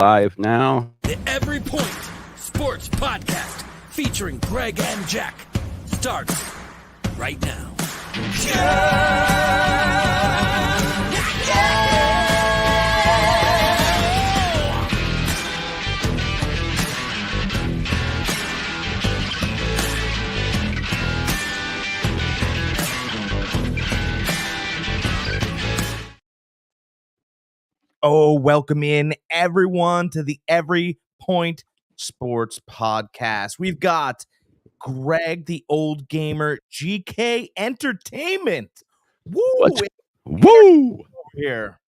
Live now. The Every Point Sports Podcast featuring Greg and Jack starts right now. Oh, welcome in everyone to the Every Point Sports Podcast. We've got Greg, the Old Gamer, GK Entertainment. Woo! Here.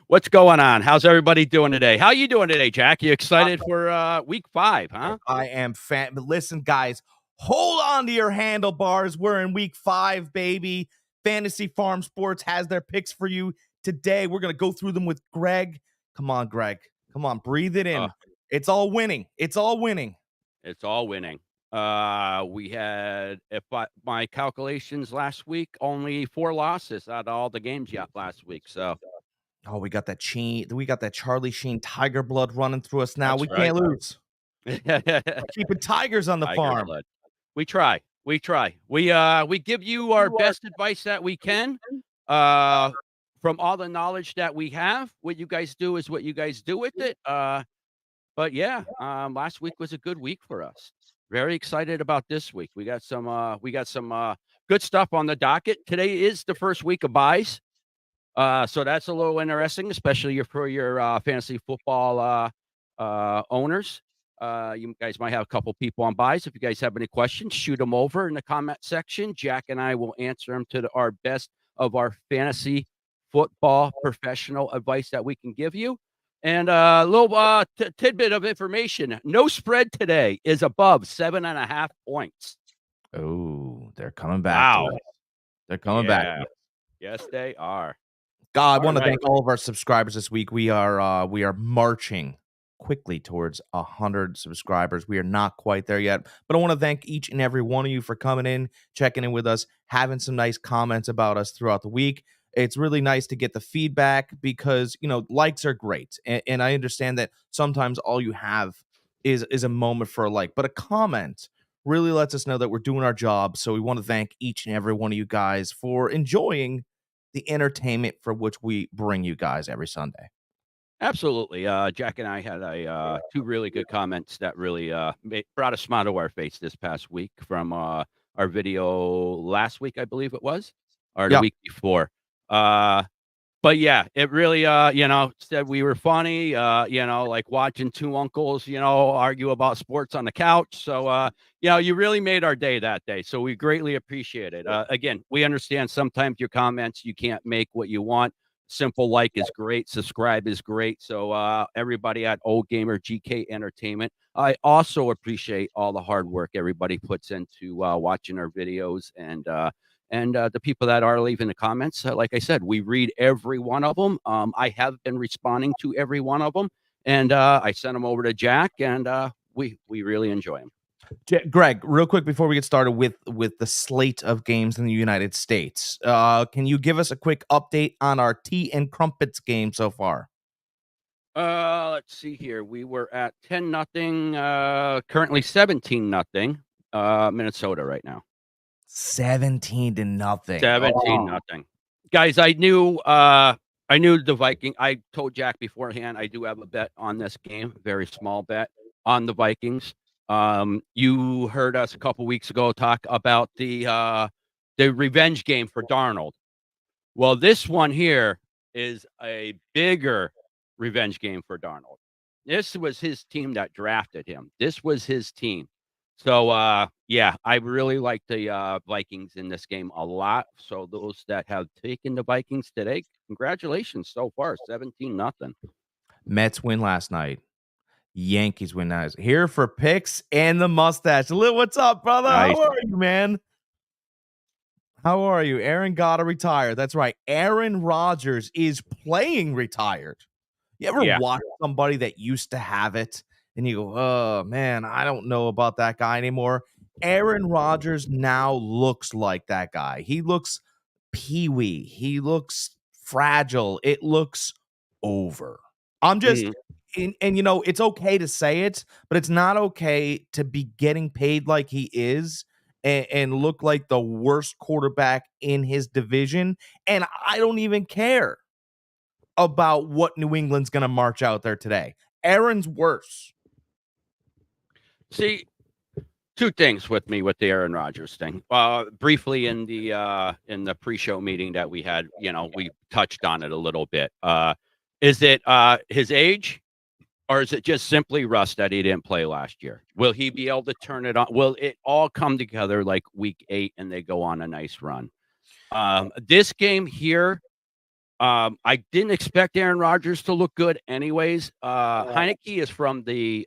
What's going on? How's everybody doing today? How you doing today, Jack? You excited for week 5, huh? I am but listen, guys, hold on to your handlebars. We're in week 5, baby. Fantasy Farm Sports has their picks for you today. We're going to go through them with Greg. Come on, Greg. Come on, breathe it in. It's all winning. It's all winning. It's all winning. We had, if my calculations last week, only 4 losses out of all the games yet last week. So, we got that Charlie Sheen tiger blood running through us now. That's we can't lose. Keeping tigers on the farm. Blood. We try. We give you our best advice that we can. From all the knowledge that we have, what you guys do is what you guys do with it. But yeah, last week was a good week for us. Very excited about this week. We got some good stuff on the docket. Today is the first week of buys. So that's a little interesting, especially for your fantasy football owners. You guys might have a couple people on buys. If you guys have any questions, shoot them over in the comment section. Jack and I will answer them to our best of our fantasy football professional advice that we can give you. And a little tidbit of information. No spread today is above 7.5 points. Oh, they're coming back. Wow. They're coming back. Yes, they are. God, I want to thank all of our subscribers this week. We are marching quickly towards 100 subscribers. We are not quite there yet, but I want to thank each and every one of you for coming in, checking in with us, having some nice comments about us throughout the week. It's really nice to get the feedback because, likes are great. And I understand that sometimes all you have is a moment for a like, but a comment really lets us know that we're doing our job. So we want to thank each and every one of you guys for enjoying the entertainment for which we bring you guys every Sunday. Absolutely. Jack and I had 2 really good comments that really brought a smile to our face this past week from our video last week, I believe it was, or the week before. But yeah, it really, said we were funny, like watching 2 uncles, argue about sports on the couch. So, you really made our day that day. So we greatly appreciate it. Again, we understand sometimes your comments, you can't make what you want. Simple like is great. Subscribe is great. So everybody at OldGamerGK Entertainment, I also appreciate all the hard work everybody puts into watching our videos and the people that are leaving the comments. Like I said, we read every one of them. I have been responding to every one of them, and I sent them over to Jack, and we really enjoy them. Greg, real quick before we get started with the slate of games in the United States, can you give us a quick update on our tea and crumpets game so far? Let's see here. We were at 10-0, currently 17-0, Minnesota right now. 17-0. 17-0. Guys, I knew the Viking. I told Jack beforehand I do have a bet on this game, very small bet on the Vikings. You heard us a couple weeks ago talk about the revenge game for Darnold. Well, this one here is a bigger revenge game for Darnold. This was his team that drafted him. This was his team. So, yeah, I really like the Vikings in this game a lot. So those that have taken the Vikings today, congratulations so far, 17-0. Mets win last night. Yankees win now. Here for picks and the mustache. Lil, what's up, brother? Nice. How are you, man? How are you? Aaron gotta retire. That's right. Aaron Rodgers is playing retired. You ever watch somebody that used to have it and you go, oh, man, I don't know about that guy anymore? Aaron Rodgers now looks like that guy. He looks peewee. He looks fragile. It looks over. I'm just and it's okay to say it, but it's not okay to be getting paid like he is and look like the worst quarterback in his division. And I don't even care about what New England's going to march out there today. Aaron's worse. See, two things with me with the Aaron Rodgers thing. Briefly in the pre-show meeting that we had, we touched on it a little bit. Is it his age, or is it just simply rust that he didn't play last year? Will he be able to turn it on? Will it all come together like week 8 and they go on a nice run? This game here, I didn't expect Aaron Rodgers to look good anyways. Heineke is from the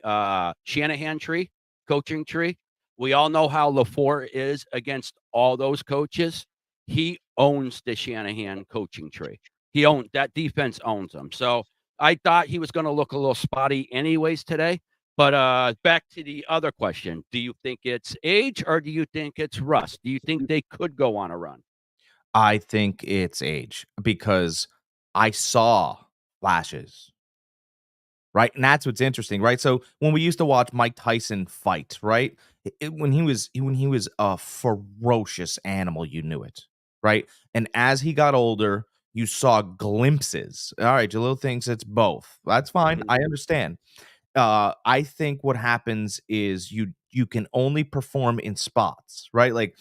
Shanahan tree, coaching tree. We all know how LaFleur is against all those coaches. He owns the Shanahan coaching tree. That defense owns him. So I thought he was going to look a little spotty anyways today. But back to the other question. Do you think it's age or do you think it's rust? Do you think they could go on a run? I think it's age because I saw flashes. Right. And that's what's interesting. Right. So when we used to watch Mike Tyson fight, right? When he was a ferocious animal, you knew it. Right. And as he got older, you saw glimpses. All right. Jalil thinks it's both. That's fine. Mhm. I understand. I think what happens is you can only perform in spots, right? Like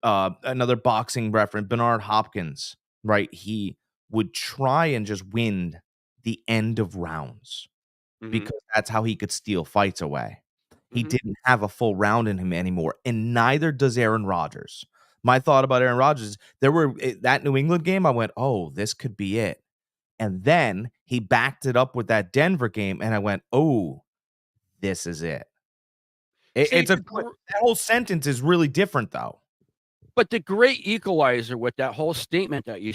another boxing reference, Bernard Hopkins, right? He would try and just win the end of rounds Mhm. because that's how he could steal fights away. He Mhm. didn't have a full round in him anymore, and neither does Aaron Rodgers. My thought about Aaron Rodgers is that New England game, I went, "Oh, this could be it." And then he backed it up with that Denver game, and I went, "Oh, this is it." See, That whole sentence is really different, though. but the great equalizer with that whole statement that you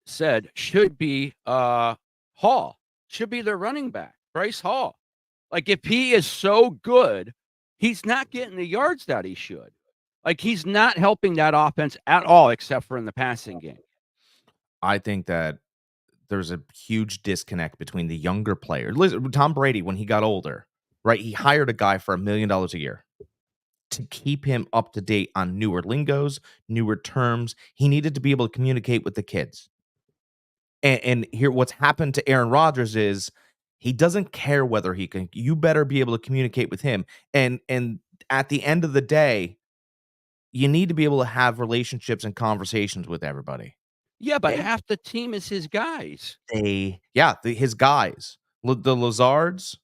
said should be Hall. Should be their running back, Bryce Hall. Like if he is so good, he's not getting the yards that he should. Like he's not helping that offense at all, except for in the passing game. I think that there's a huge disconnect between the younger players. Listen, Tom Brady, when he got older, right? He hired a guy for $1 million a year to keep him up to date on newer lingos, newer terms. He needed to be able to communicate with the kids. And here, what's happened to Aaron Rodgers is he doesn't care whether he can. You better be able to communicate with him. And at the end of the day, you need to be able to have relationships and conversations with everybody. Yeah, but And half the team is his guys. his guys, the Lazards,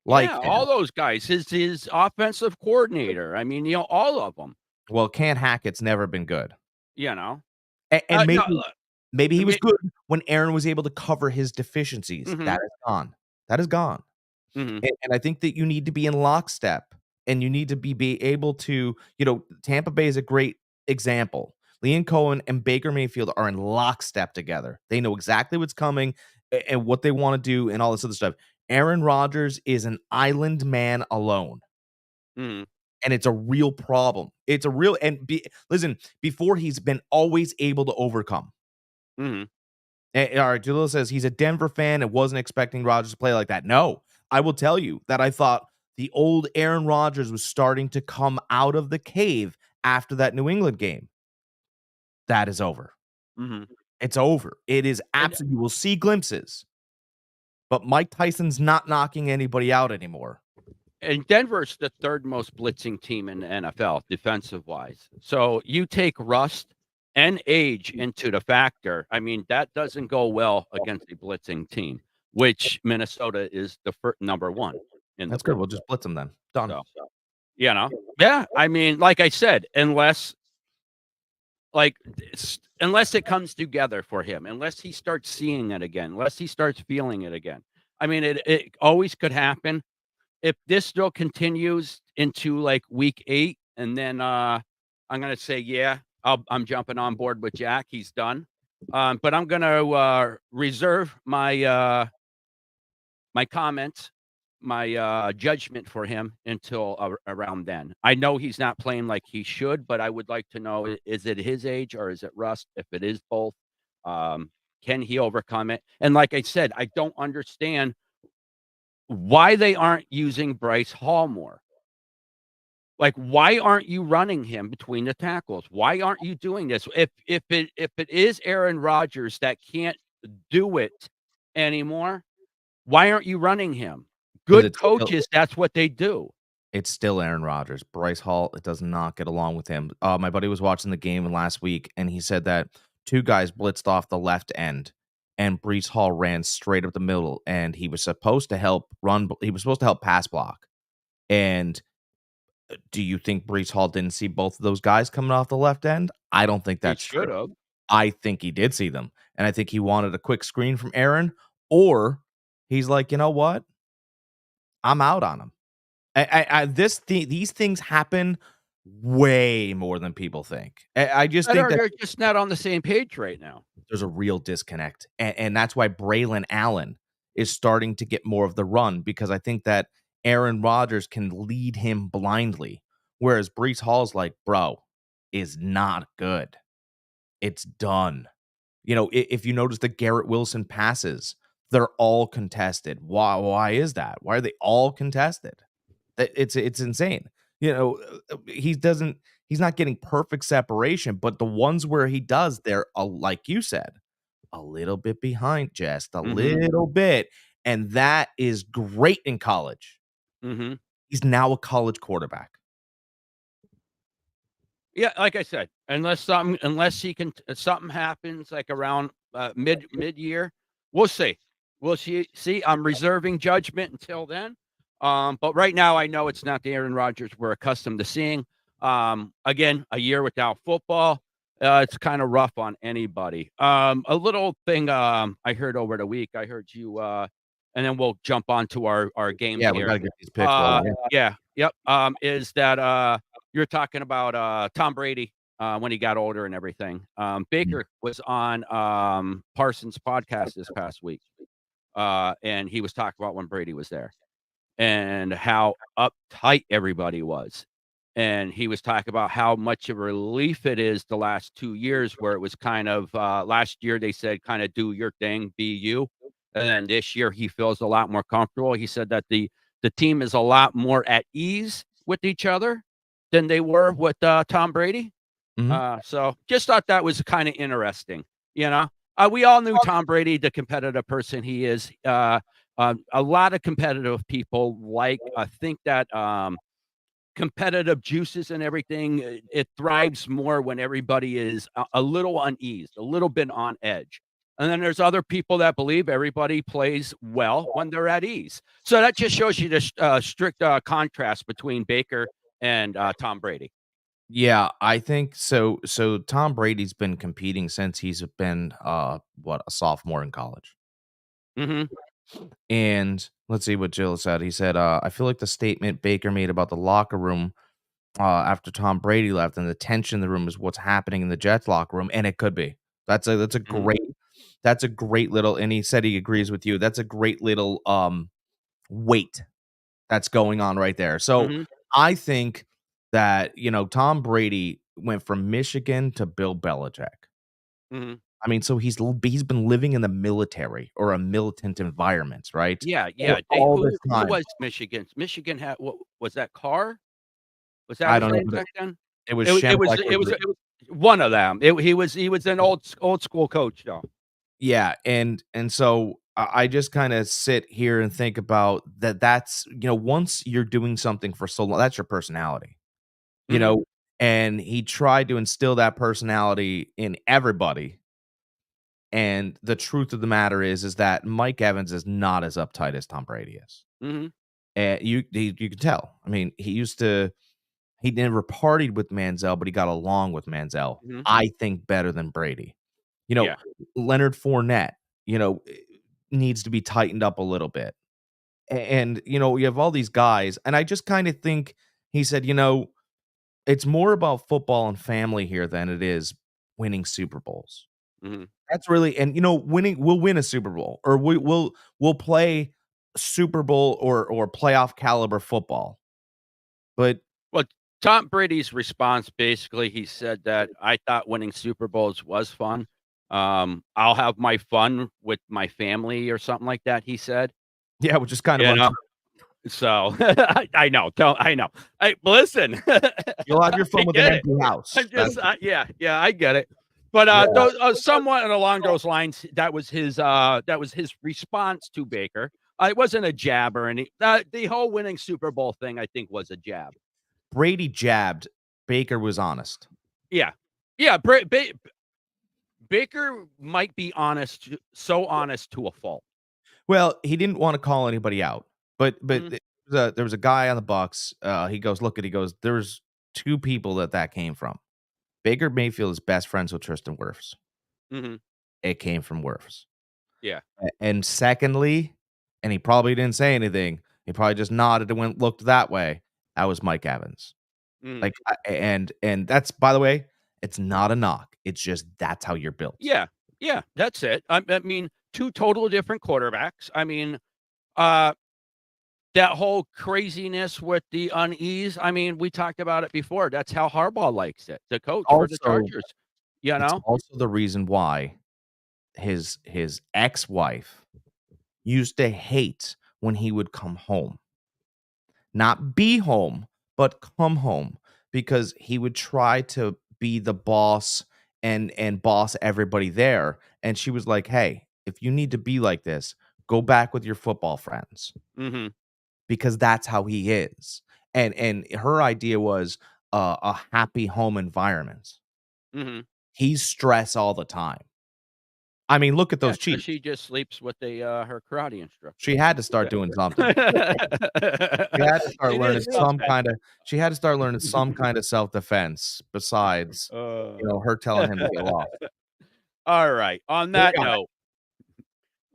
like Yeah, him. all those guys. His offensive coordinator. I mean, all of them. Well, Cam Hackett's never been good, You know. and No, maybe he look, was good when Aaron was able to cover his deficiencies. mm-hmm, That is gone. That is gone. mm-hmm, And I think that you need to be in lockstep, and you need to be able to, Tampa Bay is a great example. Liam Cohen and Baker Mayfield are in lockstep together. They know exactly what's coming and what they want to do and all this other stuff. Aaron Rodgers is an island man alone, mm-hmm, and it's a real problem. It's a real listen, before he's been always able to overcome. mm-hmm. All right, Jalil says he's a Denver fan and wasn't expecting Rodgers to play like that. No, I will tell you that I thought the old Aaron Rodgers was starting to come out of the cave after that New England game. That is over. Mm-hmm. It's over. It is And absolutely. You will see glimpses, but Mike Tyson's not knocking anybody out anymore. and Denver's the third most blitzing team in the NFL defensive wise. So you take rust and age into the factor. I mean, that doesn't go well against a blitzing team, which Minnesota is the number one in the That's good. blitz. We'll just blitz him then. Done. So, yeah. I mean, like I said, unless it comes together for him, unless he starts seeing it again, unless he starts feeling it again. I mean, it always could happen. If this still continues into like week 8, and then I'm gonna say, yeah, I'm jumping on board with Jack. He's done. But I'm gonna reserve my comments, my judgment for him until around then. I know he's not playing like he should, but I would like to know, is it his age or is it rust? If it is both, um, can he overcome it? And like I said, I don't understand why they aren't using Bryce Hall more. Like, why aren't you running him between the tackles? Why aren't you doing this? If it is Aaron Rodgers that can't do it anymore, why aren't you running him? 'Cause Good coaches, that's what they do. it's still Aaron Rodgers. Bryce Hall, it does not get along with him. My buddy was watching the game last week, and he said that 2 guys blitzed off the left end, and Breece Hall ran straight up the middle, and he was supposed to help pass block. And do you think Breece Hall didn't see both of those guys coming off the left end? I don't think He that's should true. have. I think he did see them, and I think he wanted a quick screen from Aaron, or he's like, "You know what? I'm out on him." These things happen way more than people think. I just think that They're just not on the same page right now. there's a real disconnect, and that's why Braylon Allen is starting to get more of the run because I think that Aaron Rodgers can lead him blindly, whereas Breece Hall's like, "Bro, is not good. It's done." If you notice the Garrett Wilson passes, they're all contested. Why is that? Why are they all contested? It's insane. He's not getting perfect separation, but the ones where he does, they're like you said, a little bit behind, just a Mhm, little bit, and that is great in college. mhm. He's now a college quarterback. Yeah, like I said, unless he can something happens, like, around, mid-year, we'll see. We'll see. I'm reserving judgment until then, but right now, I know it's not the Aaron Rodgers we're accustomed to seeing. Again, a year without football, it's kinda rough on anybody. A little thing, I heard over the week, I heard you, and then we'll jump on to our games Yeah, we here. gotta get these picks rolling. Yeah. Yeah, yep, is that, you're talking about, Tom Brady, when he got older and everything. Mhm. Baker was on, Parsons' podcast this past week, and he was talking about when Brady was there and how uptight everybody was. And he was talking about how much of a relief it is the last 2 years where it was kind of, last year they said, "Kinda do your thing, be you." And then this year he feels a lot more comfortable. He said that the team is a lot more at ease with each other than they were with, Tom Brady. Mhm. So just thought that was kinda interesting, you know? We all knew Tom Brady, the competitive person he is. A lot of competitive people think that, competitive juices and everything, it thrives more when everybody is a little uneased, a little bit on edge. And then there's other people that believe everybody plays well when they're at ease. So that just shows you the strict contrast between Baker and Tom Brady. Yeah, I think so. So Tom Brady's been competing since he's been a sophomore in college. Hmm. And let's see what Jill said. He said, I feel like the statement Baker made about the locker room after Tom Brady left and the tension in the room is what's happening in the Jets locker room. And it could be. Hmm. That's a great little, and he said he agrees with you. That's a great little weight that's going on right there. So Hmm. I think that, Tom Brady went from Michigan to Bill Belichick. Hmm. I mean, so he's been living in the military or a militant environment, right? Yeah, For yeah. They all this who time. was Michigan? Michigan had what was that Carr? Was that I his don't know, name but back then? it was It was Schembechler. it was it was one of them. He was an old school coach though. Yeah, and so I just kinda sit here and think about that's once you're doing something for so long, that's your personality, you Mhm, know? And he tried to instill that personality in everybody, and the truth of the matter is that Mike Evans is not as uptight as Tom Brady is. mhm, And you can tell. I mean, he never partied with Manziel, but he got along with Manziel, mhm. I think better than Brady. You know, Yeah. Leonard Fournette, needs to be tightened up a little bit. And, you have all these guys, and I just kinda think he said, "It's more about football and family here than it is winning Super Bowls." Mhm. That's really, and, we'll win a Super Bowl, or we'll play Super Bowl or playoff caliber football, but Well, Tom Brady's response, basically, he said that, "I thought winning Super Bowls was fun. I'll have my fun with my family," or something like that, he said. Yeah, which is kind of know? So I know. I know. Listen. You'll have your fun with an empty house. I just, yeah, I get it. But somewhat along those lines, that was his response to Baker. It wasn't a jab or any. The whole winning Super Bowl thing, I think, was a jab. Brady jabbed. Baker was honest. Yeah. Baker might be honest, so honest to a fault. Well, he didn't want to call anybody out, but there was a guy on the Bucks. He goes, he goes, there's two people that came from. Baker Mayfield is best friends with Tristan Wirfs. Mm-hmm. It came from Wirfs. Yeah. And secondly, and he probably didn't say anything. He probably just nodded and looked that way. That was Mike Evans. Like, and that's, by the way, it's not a knock. It's just that's how you're built. Yeah, that's it. I mean, two totally different quarterbacks. I mean, that whole craziness with the unease. I mean, we talked about it before. That's how Harbaugh likes it. The coach for the Chargers. You know, it's also the reason why his ex-wife used to hate when he would come home. Not be home, but come home, because he would try to be the boss and boss everybody there. And she was like, "Hey, if you need to be like this, go back with your football friends." Mm-hmm. Because that's how he is. And her idea was a happy home environment. Mm-hmm. He's stressed all the time. I mean, look at those cheeks. She just sleeps with her karate instructor. She had to start doing something. She had to start learning She had to start learning some kind of self-defense besides, her telling him to get off. All right. On that note,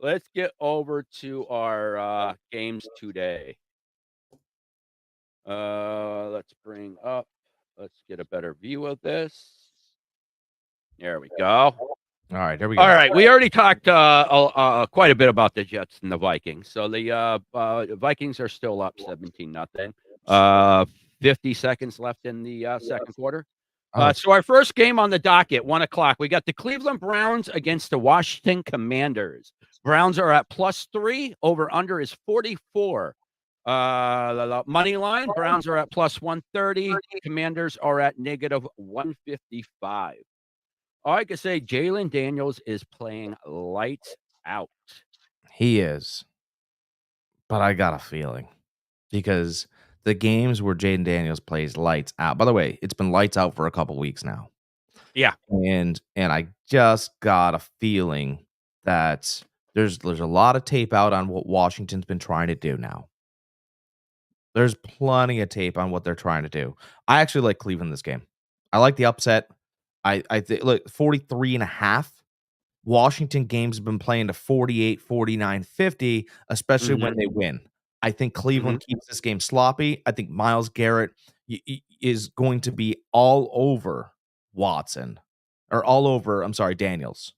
let's get over to our games today. Let's bring up. Let's get a better view of this. There we go. All right, there we go. All right, we already talked quite a bit about the Jets and the Vikings. So the Vikings are still up 17-0. 50 seconds left in the second quarter. So our first game on the docket, 1:00. We got the Cleveland Browns against the Washington Commanders. Browns are at +3. Over under is 44. Money line, Browns are at +130. Commanders are at -155. All I can say, Jalen Daniels is playing lights out. He is. But I got a feeling, because the games where Jaden Daniels plays lights out. By the way, it's been lights out for a couple weeks now. Yeah. And I just got a feeling that there's a lot of tape out on what Washington's been trying to do now. There's plenty of tape on what they're trying to do. I actually like Cleveland this game. I like the upset. I think, look, 43.5. Washington games have been playing to 48, 49, 50, especially when they win. I think Cleveland keeps this game sloppy. I think Myles Garrett is going to be all over Watson, or all over, Daniels.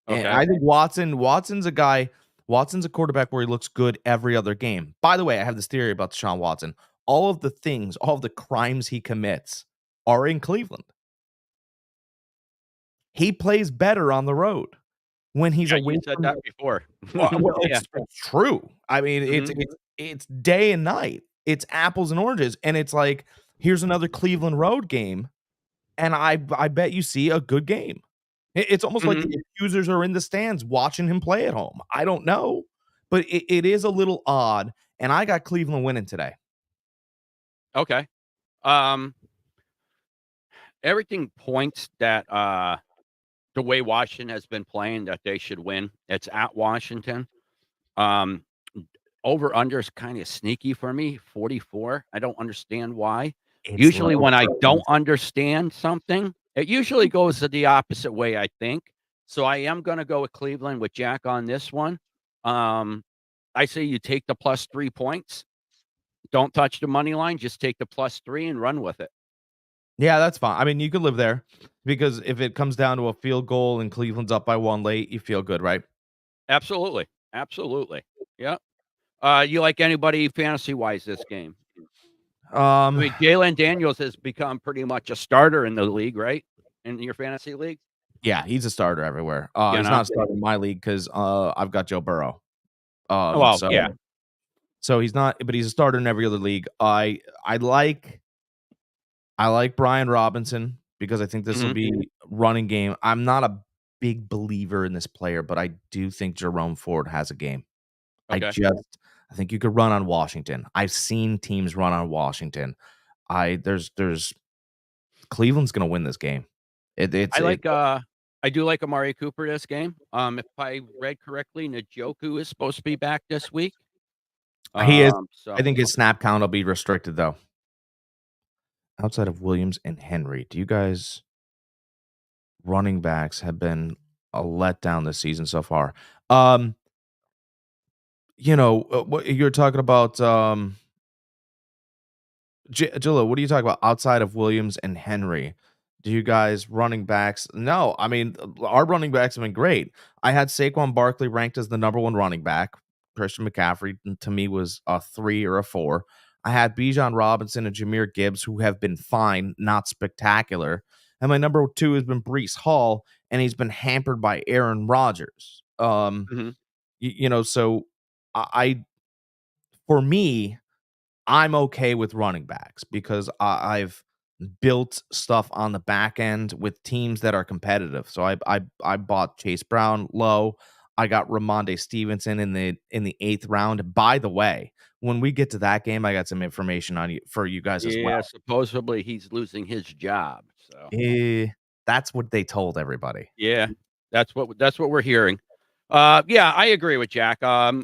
Okay. And I think Watson's a guy. Watson's a quarterback where he looks good every other game. By the way, I have this theory about Deshaun Watson. All of the crimes he commits are in Cleveland. He plays better on the road when he's away. You said that before. It's true. I mean, it's day and night. It's apples and oranges, and it's like, here's another Cleveland road game, and I bet you see a good game. It's almost like the accusers are in the stands watching him play at home. I don't know, but it is a little odd, and I got Cleveland winning today. Okay. Everything points that the way Washington has been playing, that they should win. It's at Washington. Over under is kind of sneaky for me, 44. I don't understand why. Usually when I don't understand something, it usually goes the opposite way, I think. So I am going to go with Cleveland with Jack on this one. I say you take the +3 points. Don't touch the money line. Just take the +3 and run with it. Yeah, that's fine. I mean, you could live there, because if it comes down to a field goal and Cleveland's up by 1 late, you feel good, right? Absolutely. Yeah. You like anybody fantasy-wise this game? I mean, Jalen Daniels has become pretty much a starter in the league, right? In your fantasy league? Yeah, he's a starter everywhere. He's not a starter in my league because I've got Joe Burrow. Oh, well, So yeah. so he's not, but he's a starter in every other league. I like Brian Robinson because I think this will Mhm. be running game. I'm not a big believer in this player, but I do think Jerome Ford has a game. I Okay. just I think you could run on Washington. I've seen teams run on Washington. There's Cleveland's gonna win this game. I It like, I do like Amari Cooper this game. If I read correctly, Njoku is supposed to be back this week. he is. I So think his snap count will be restricted though. Outside of Williams and Henry, do you guys running backs have been a letdown this season so far? Um, what you're talking about, Jilla, what are you talking about outside of Williams and Henry? Do you guys running backs? No, I mean, our running backs have been great. I had Saquon Barkley ranked as the number one running back. Christian McCaffrey to me was a 3 or a 4. I had Bijan Robinson and Jameer Gibbs, who have been fine, not spectacular. And my number 2 has been Brees Hall, and he's been hampered by Aaron Rodgers. mhm. So I for me, I'm okay with running backs because I've built stuff on the back end with teams that are competitive. So I bought Chase Brown low. I got Ramondre Stevenson in the 8th round. By the way, when we get to that game, I got some information on you for you guys as Yeah, well. supposedly he's losing his job, so That's what they told everybody. yeah, that's what we're hearing. Yeah, I agree with Jack. I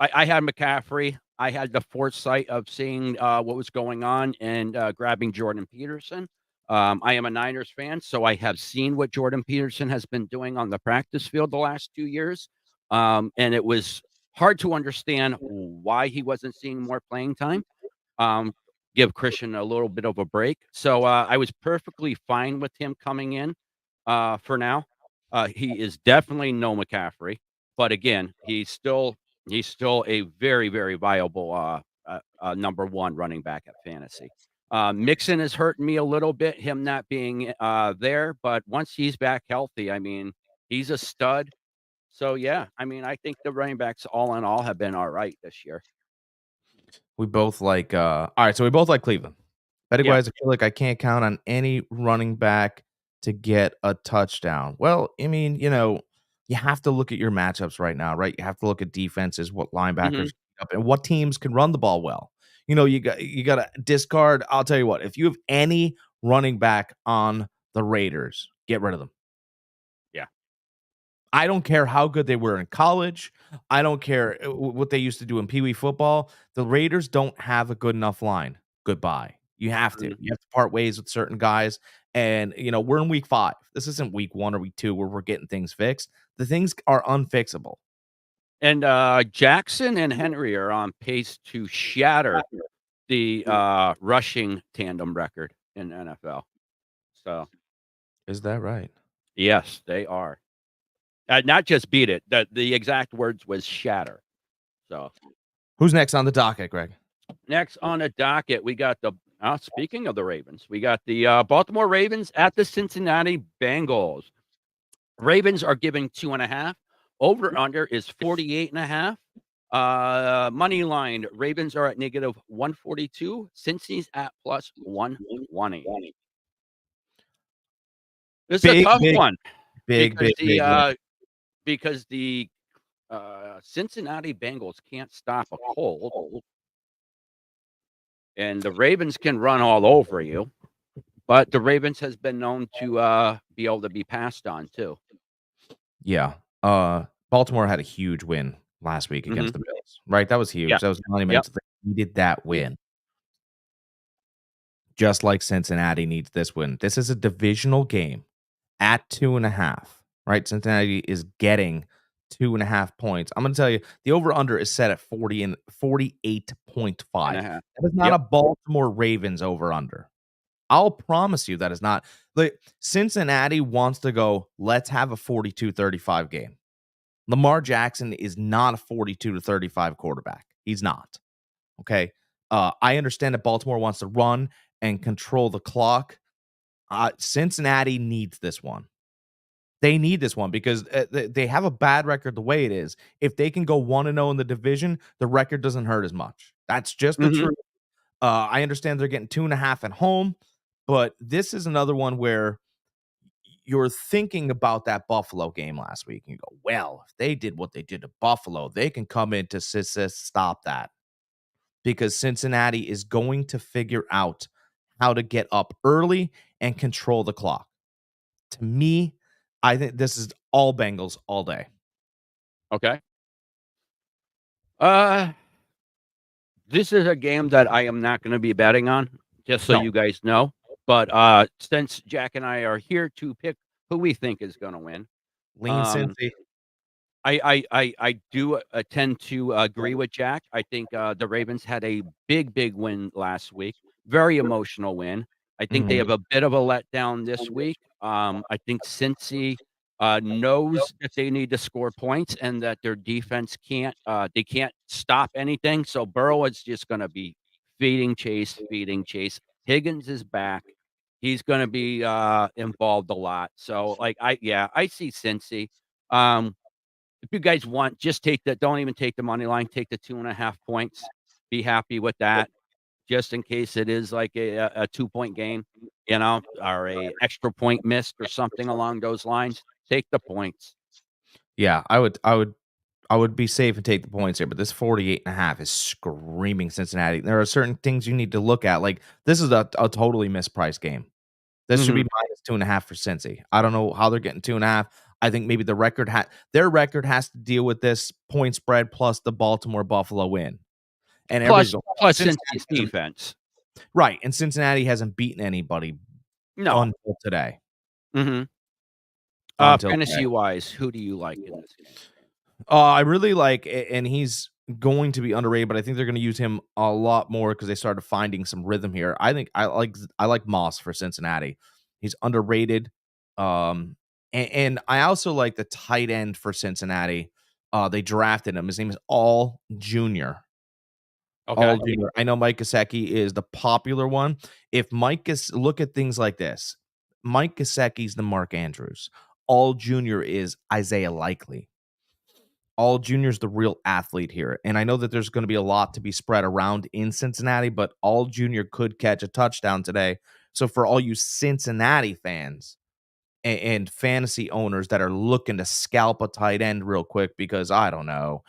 had McCaffrey. I had the foresight of seeing what was going on and grabbing Jordan Peterson. I am a Niners fan, so I have seen what Jordan Peterson has been doing on the practice field the last 2 years. And it was hard to understand why he wasn't seeing more playing time. Um, give Christian a little bit of a break. So I was perfectly fine with him coming in for now. He is definitely no McCaffrey, but again, he's still a very, very viable number one running back at fantasy. Mixon is hurting me a little bit, him not being there, but once he's back healthy, I mean, he's a stud. So yeah, I mean, I think the running backs all in all have been all right this year. We both like all right, so we both like Cleveland. Betting Yeah. wise, I feel like I can't count on any running back to get a touchdown. Well, I mean, you have to look at your matchups right now, right? You have to look at defenses, what Hmm. linebackers up and what teams can run the ball well. You got to discard. I'll tell you what, if you have any running back on the Raiders, get rid of them. Yeah. I don't care how good they were in college. I don't care what they used to do in Pee Wee football. The Raiders don't have a good enough line. Goodbye. You have to. Mhm. You have to part ways with certain guys. And, we're in week 5. This isn't week 1 or week 2 where we're getting things fixed. The things are unfixable. And Jackson and Henry are on pace to shatter the rushing tandem record in NFL. So Is that right? yes, they are. Not just beat it. The exact words was shatter. So Who's next on the docket, Greg? next on the docket, we got the speaking of the Ravens, we got the Baltimore Ravens at the Cincinnati Bengals. Ravens are giving 2.5. Over under is 48.5. Money line, Ravens are at negative 142. Cincy's at plus 120. This is a Big, tough big, one big, because big, big win. the Cincinnati Bengals can't stop a cold, and the Ravens can run all over you. But the Ravens has been known to be able to be passed on too. Yeah. Baltimore had a huge win last week Hmm. against the Bills, right? That was Yeah. huge. That was Yep. monuments. They needed that win. Just like Cincinnati needs this win. This is a divisional game at 2.5, right? Cincinnati is getting 2.5 points. I'm going to tell you, the over under is set at 40 and 48.5. And a half. That is not a Yep. Baltimore Ravens over under. I'll promise you that is not. Like, Cincinnati wants to go, let's have a 42-35 game. Lamar Jackson is not a 42-35 quarterback. He's not. Okay. I understand that Baltimore wants to run and control the clock. Cincinnati needs this one. They need this one because they have a bad record the way it is. If they can go 1-0 in the division, the record doesn't hurt as much. That's just the Mhm. truth. I understand they're getting 2.5 at home, but this is another one where you're thinking about that Buffalo game last week. And you go, well, if they did what they did to Buffalo, they can come in to stop that because Cincinnati is going to figure out how to get up early and control the clock. To me, I think this is all Bengals all day. Okay. Uh, this is a game that I am not gonna be betting on, just so No, you guys know. But, since Jack and I are here to pick who we think is gonna win, lean um Cincy. I do, tend to agree with Jack. I think, the Ravens had a big, big win last week, very emotional win. I think they Mhm. have a bit of a letdown this week. I think Cincy, knows that they need to score points and that their defense they can't stop anything, so Burrow is just gonna be feeding Chase, feeding Chase. Higgins is back. He's gonna be, involved a lot. So, like, I see Cincy. Um if you guys want, just take the don't even take the money line, take the 2.5 points. Be happy with that, just in case it is like a 2-point game, or a extra point missed or something along those lines. Take the points. Yeah, I would be safe and take the points here, but this 48.5 is screaming Cincinnati. There are certain things you need to look at. Like this is a totally mispriced game. This should be Mhm. minus 2.5 for Cincy. I don't know how they're getting 2.5. I think maybe their record has to deal with this point spread plus the Baltimore Buffalo win. And everybody's Plus going, "Oh, plus Cincinnati Cincy's hasn't." defense. Right, and Cincinnati hasn't beaten anybody No. until today. Mhm. Until today. Fantasy-wise, who do you like in this game? I really like, and he's going to be underrated, but I think they're going to use him a lot more because they started finding some rhythm here. I think I like Moss for Cincinnati. He's underrated, and I also like the tight end for Cincinnati. They drafted him. His name is All Junior. Okay. All Junior. I know Mike Gesicki is the popular one. If look at things like this, Mike Gesicki's the Mark Andrews. All Junior is Isaiah Likely. All Junior's the real athlete here. And I know that there's going to be a lot to be spread around in Cincinnati, but All Junior could catch a touchdown today. So for all you Cincinnati fans and fantasy owners that are looking to scalp a tight end real quick because I don't know,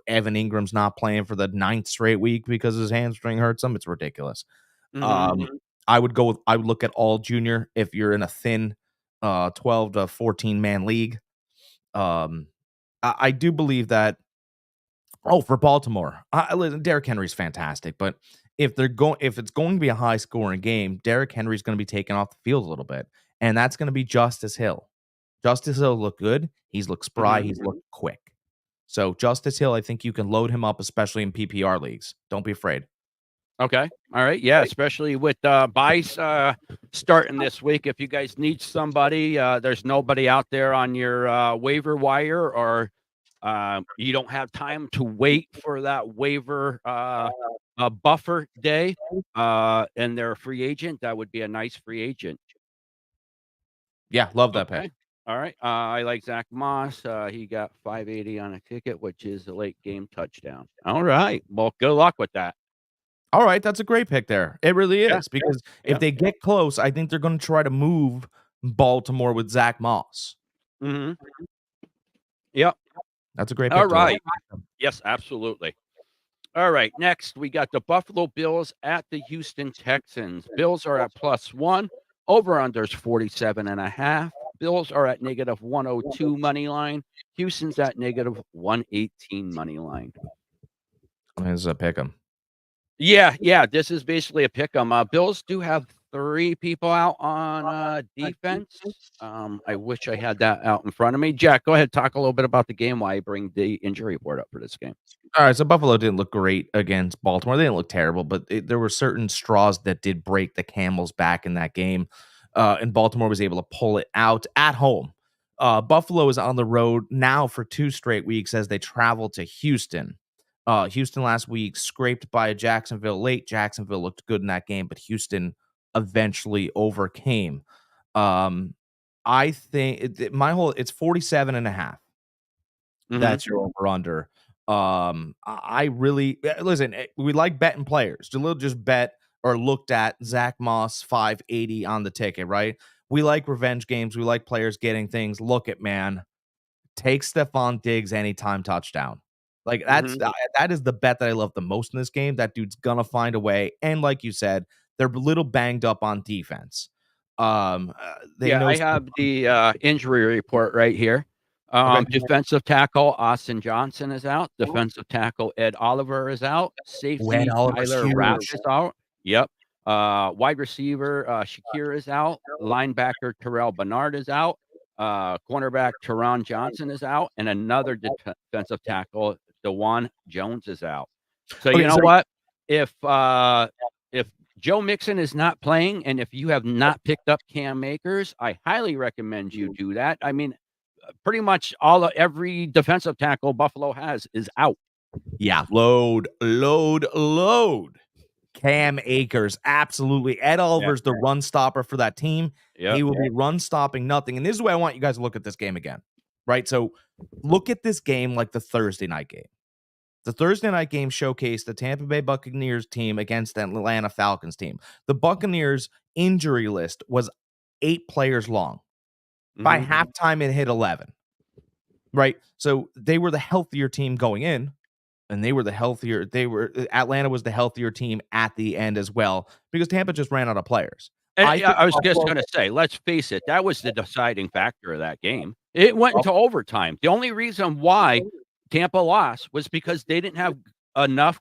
Evan Ingram's not playing for the ninth straight week because his hamstring hurts him. It's ridiculous. Mhm. Um, I would look at All Junior if you're in a thin 12 to 14 man league. Um, I do believe that. Oh, for Baltimore, listen, Derrick Henry's fantastic, but if it's going to be a high scoring game, Derrick Henry's going to be taken off the field a little bit, and that's going to be Justice Hill. Justice Hill looked good. He's looked spry. Mhm. He's looked quick. So Justice Hill, I think you can load him up, especially in PPR leagues. Don't be afraid. Okay. All right. Yeah, especially with buys starting this week. If you guys need somebody, there's nobody out there on your waiver wire, or you don't have time to wait for that waiver buffer day, and they're a free agent. That would be a nice free agent. Yeah, love that pick. Okay. All right. I like Zach Moss. He got 580 on a ticket, which is a late game touchdown. All right. Well, good luck with that. All right, that's a great pick there. It really Yeah. is because if Yeah. they get close, I think they're going to try to move Baltimore with Zach Moss. Hmm. Yep. That's a great All pick, Toro. right. Yes, absolutely. All right, next we got the Buffalo Bills at the Houston Texans. Bills are at +1. Over-unders 47.5. Bills are at -102 money line. Houston's at -118 money line. This is a pick 'em. Yeah, this is basically a pick 'em. Bills do have 3 people out on, defense. I wish I had that out in front of me. Jack, go ahead, talk a little bit about the game while I bring the injury report up for this game. All right, so Buffalo didn't look great against Baltimore. They didn't look terrible, but there were certain straws that did break the camel's back in that game, and Baltimore was able to pull it out at home. Buffalo is on the road now for 2 straight weeks as they travel to Houston. Houston last week scraped by Jacksonville late. Jacksonville looked good in that game, but Houston eventually overcame. Um, I think it's 47.5. Mhm. That's your over under. I really listen. We like betting players. Jalil just bet or looked at Zach Moss 580 on the ticket, right? We like revenge games. We like players getting things. Look at man, take Stephon Diggs anytime touchdown. Like Mhm. that is the bet that I love the most in this game. That dude's gonna find a way. And like you said, they're a little banged up on defense. They Yeah, know. I have the, injury report right here. Okay. Defensive tackle Austin Johnson is out. Defensive tackle Ed Oliver is out. Wed Safety Oliver's Tyler Rapp huge. is out. Yep. Wide receiver, Shakir is out. Linebacker Terrell Bernard is out. Cornerback Teron Johnson is out, and another defensive tackle, Dewan Jones is out. So you Okay, know so what? If Joe Mixon is not playing, and if you have not picked up Cam Akers, I highly recommend you do that. I mean, pretty much every defensive tackle Buffalo has is out. yeah, load. Cam Akers, absolutely. Ed Yeah. Oliver's the run stopper for that team. Yep. He will be run stopping nothing. And this is the way I want you guys to look at this game again, right? So look at this game like the Thursday night game. The Thursday night game showcased the Tampa Bay Buccaneers team against the Atlanta Falcons team. The Buccaneers injury list was 8 players long. By Mhm. halftime, it hit 11, right? So they were the healthier team going in, and Atlanta was the healthier team at the end as well because Tampa just ran out of players. And, I yeah, think I was just Buffalo. gonna say, let's face it, that was the deciding factor of that game. It went into overtime. The only reason why Tampa lost was because they didn't have enough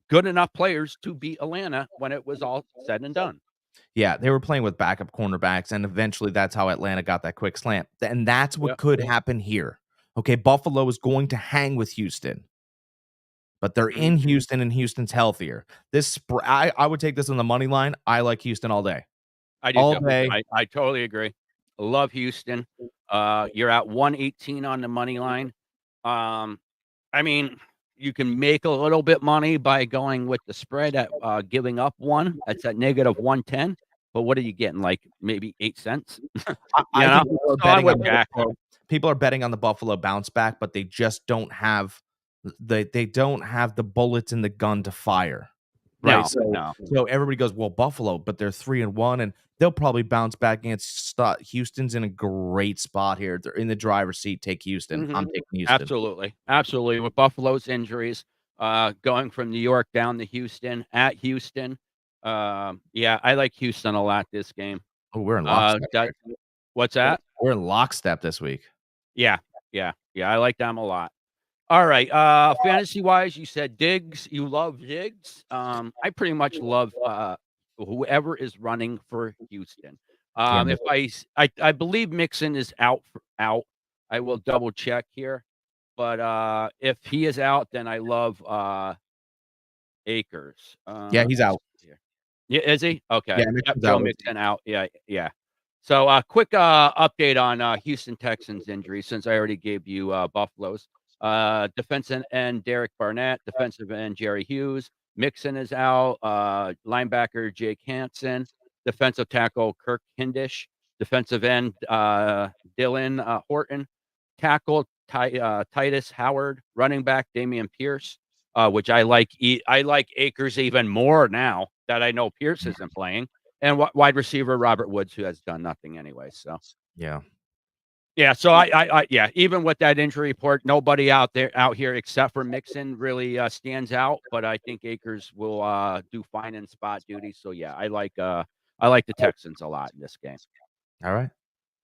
good enough players to beat Atlanta when it was all said and done. Yeah, they were playing with backup cornerbacks, and eventually that's how Atlanta got that quick slant. And that's what Yep. could happen here. Okay, Buffalo is going to hang with Houston, but they're Mhm. in Houston, and Houston's healthier. I would take this on the money line. I like Houston all day. I do All too. day. I totally agree. Love Houston. You're at 118 on the money line. Um, I mean, you can make a little bit money by going with the spread at, giving up 1. That's at negative 110. But what are you getting? Like maybe 8 cents? You I know? think So I'm with Jack. People are betting on the Buffalo bounce back, but they just don't have they don't have the bullets in the gun to fire. Right? No, So no. everybody goes, "Well, Buffalo, but they're 3-1 and they'll probably bounce back against Houston's in a great spot here. They're in the driver's seat. Take Houston. I'm Mhm. taking Houston." Absolutely. Absolutely. With Buffalo's injuries, going from New York down to Houston, at Houston. Yeah, I like Houston a lot this game. Oh, we're in lockstep. That what's that? We're in lockstep this week. Yeah, yeah, I like them a lot. All right, fantasy-wise, you said Diggs, you love Diggs. I pretty much love, whoever is running for Houston. Yeah, If I believe Mixon is out. I will double check here, but, if he is out, then I love, Akers. yeah, he's Let's out. see here. Yeah, is he? Yeah, Okay. Yep, Mixon's Joe out. Mixon out. Yeah, yeah. So, quick, update on, Houston Texans injuries since I already gave you, Buffalo's. Defensive end Derek Barnett, defensive end Jerry Hughes. Mixon is out. Linebacker Jake Hansen, defensive tackle Kirk Hindish, defensive end, Dylan, Horton, tackle Titus Howard, running back Damian Pierce, which I like Akers even more now that I know Pierce isn't playing, and wide receiver Robert Woods, who has done nothing anyway. So Yeah. yeah, so yeah, even with that injury report, nobody out here except for Mixon really stands out, but I think Akers will do fine in spot duty. So yeah, I like the Texans a lot in this game. All right.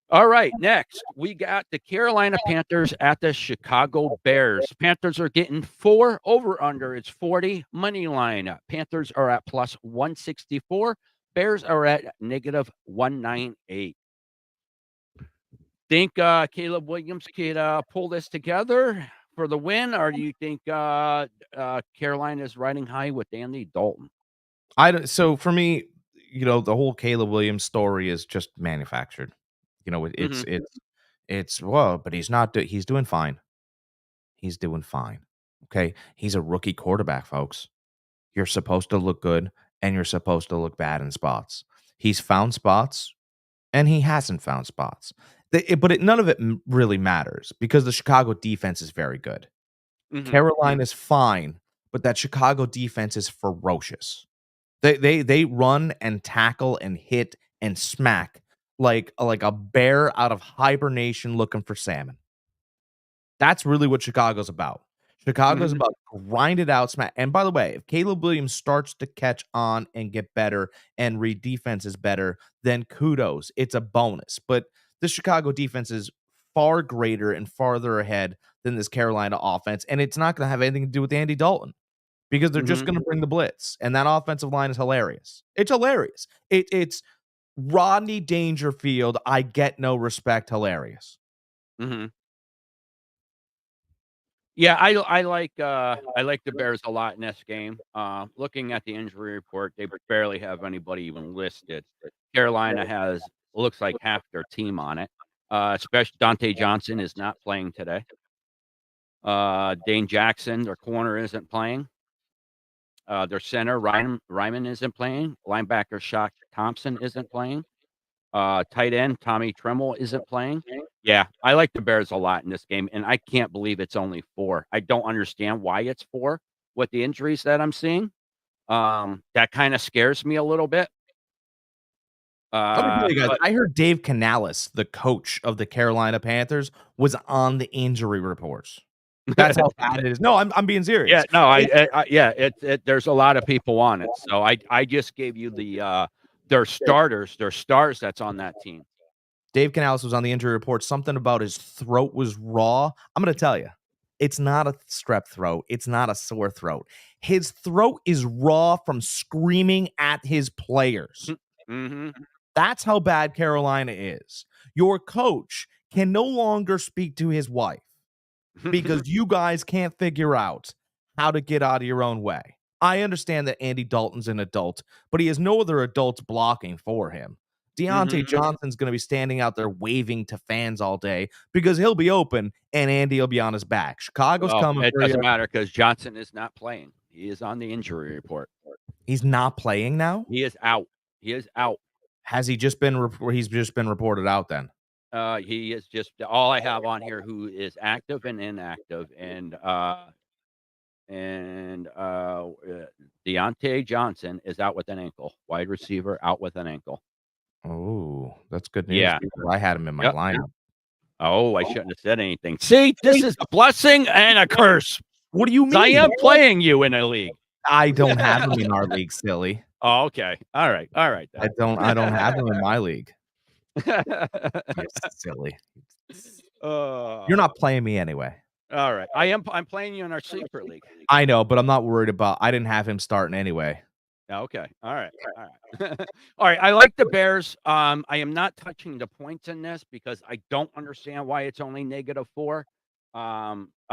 All right, next we got the Carolina Panthers at the Chicago Bears. Panthers are getting 4 over under. It's 40 money line. Panthers are at plus 164. Bears are at negative 198. Think Caleb Williams could pull this together for the win, or do you think Carolina is riding high with Andy Dalton? So for me, the whole Caleb Williams story is just manufactured. Hmm. It's well, but he's doing fine. He's doing fine. Okay. He's a rookie quarterback, folks. You're supposed to look good and you're supposed to look bad in spots. He's found spots and he hasn't found spots. But none of it really matters because the Chicago defense is very good. Mhm. Carolina's fine, but that Chicago defense is ferocious. They run and tackle and hit and smack like a bear out of hibernation looking for salmon. That's really what Chicago's about. Chicago's Mhm. about grind it out, smack. And by the way, if Caleb Williams starts to catch on and get better and read defense is better, then kudos. It's a bonus. But the Chicago defense is far greater and farther ahead than this Carolina offense. And it's not going to have anything to do with Andy Dalton because they're just Mhm. going to bring the blitz. And that offensive line is hilarious. It's hilarious. It's Rodney Dangerfield. I get no respect. Hilarious. Mhm. Yeah, I like the Bears a lot in this game. Looking at the injury report, they barely have anybody even listed. Carolina has looks like half their team on it. Especially Dante Johnson is not playing today. Dane Jackson, their corner, isn't playing. Their center, Ryman isn't playing. Linebacker Shock Thompson isn't playing. Tight end Tommy Tremble isn't playing. Yeah, I like the Bears a lot in this game, and I can't believe it's only 4. I don't understand why it's 4 with the injuries that I'm seeing. That kinda scares me a little bit. Let me tell you guys, But I heard Dave Canales, the coach of the Carolina Panthers, was on the injury reports. That's how bad it is. No, I'm being yeah, serious. no, It yeah, there's a lot of people on it. So I just gave you their starters, their stars that's on that team. Dave Canales was on the injury report. Something about his throat was raw. I'm gonna tell you, it's not a strep throat. It's not a sore throat. His throat is raw from screaming at his players. Mhm. That's how bad Carolina is. Your coach can no longer speak to his wife because you guys can't figure out how to get out of your own way. I understand that Andy Dalton's an adult, but he has no other adults blocking for him. Deontay Mhm. Johnson's going to be standing out there waving to fans all day because he'll be open and Andy will be on his back. Chicago's Well, coming it for doesn't you. matter because Johnson is not playing. He is on the injury report. He's not playing now. He is out. He is out. Has he just been? He's just been reported out. Then He is just all I have on here who is active and inactive, and Deontay Johnson is out with an ankle. Wide receiver out with an ankle. oh, that's good news Yeah. because I had him in my Yep. lineup. Oh, I shouldn't have said anything. See, this is a blessing and a curse. What do you 'Cause I mean? am playing you in a league. I don't have him in our league, silly. Oh, okay. All right I don't have him in my league. then. You're silly. You're Oh, not playing me anyway. all right. I'm playing you in our secret league. I know, but I'm not worried about I didn't have him starting anyway. Okay. All right. All right. All right. I like the Bears. I am not touching the points in this because I don't understand why it's only -4.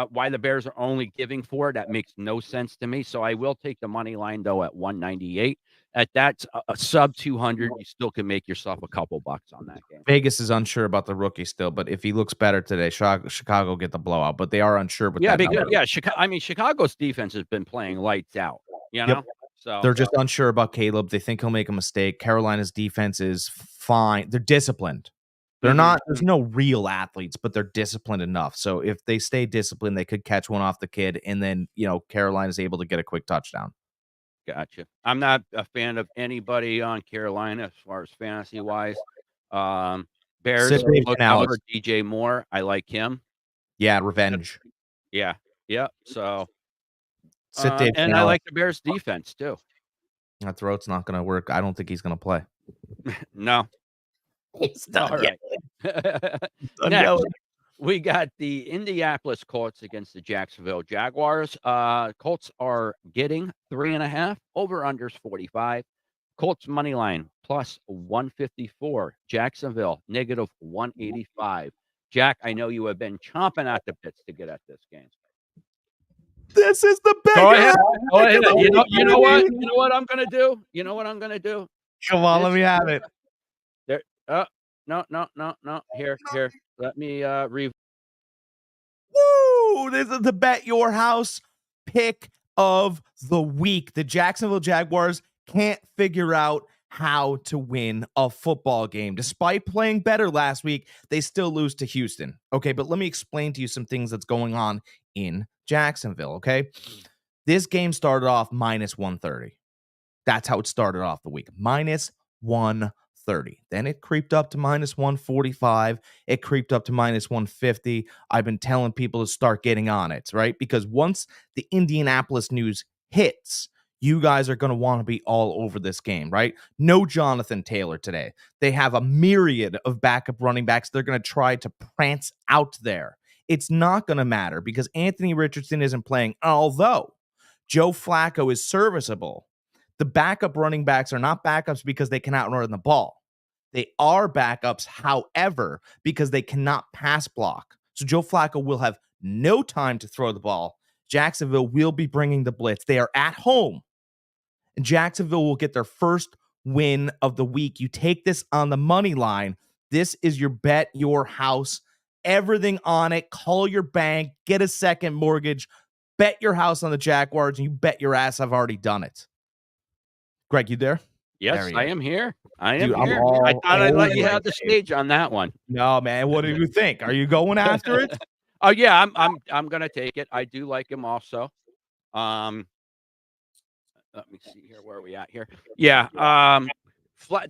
Why the Bears are only giving 4. That makes no sense to me. So I will take the money line though at 198. At that a sub 200, you still can make yourself a couple bucks on that game. Vegas is unsure about the rookie still, but if he looks better today, Chicago get the blowout, but they are unsure with Yeah, that because number. yeah, I mean Chicago's defense has been playing lights out, you Yep. know? So They're just unsure about Caleb. They think he'll make a mistake. Carolina's defense is fine. They're disciplined. They're mhm. not there's no real athletes, but they're disciplined enough. So if they stay disciplined, they could catch one off the kid, and then, Carolina's able to get a quick touchdown. Gotcha. I'm not a fan of anybody on Carolina as far as fantasy wise. Um, Sit Bears Dave look out Canales. for DJ Moore. I like him. Yeah, Yep. revenge. Yeah. Yeah. So, Sit Dave and I Canales. like the Bears defense too. That throat's not gonna work. I don't think he's gonna play. No. He's All done right. Done Next, yelling. we got the Indianapolis Colts against the Jacksonville Jaguars. Colts are getting 3.5. Over-unders 45. Colts money line plus 154. Jacksonville negative 185. Jack, I know you have been chomping at the bits to get at this game. This is the Go bigger ahead. Go ahead. of the You know what? week. You know what I'm gonna do? You know what I'm gonna do? Come on, let This me have it. there. No, no, no, no. Here. Let me re. Woo! This is the Bet Your House pick of the week. The Jacksonville Jaguars can't figure out how to win a football game. Despite playing better last week, they still lose to Houston. Okay, but let me explain to you some things that's going on in Jacksonville. Okay, this game started off minus 130. That's how it started off the week. Minus 130. Then it creeped up to minus 145. It creeped up to minus 150. I've been telling people to start getting on it, right? Because once the Indianapolis news hits, you guys are going to want to be all over this game, right? No Jonathan Taylor today. They have a myriad of backup running backs. They're going to try to prance out there. It's not going to matter because Anthony Richardson isn't playing, although Joe Flacco is serviceable. The backup running backs are not backups because they cannot run the ball. They are backups, however, because they cannot pass block. So Joe Flacco will have no time to throw the ball. Jacksonville will be bringing the blitz. They are at home. And Jacksonville will get their first win of the week. You take this on the money line. This is your bet, your house, everything on it. Call your bank, get a second mortgage, bet your house on the Jaguars, and you bet your ass I've already done it. Greg, you there? Yes, I am here. I am Dude, I'm here. all I thought I'd let you over have it, the dude. stage on that one. No, man. What do you think? Are you going after it? Oh yeah, I'm gonna take it. I do like him also. Um, let me see here. Where are we at here? Yeah.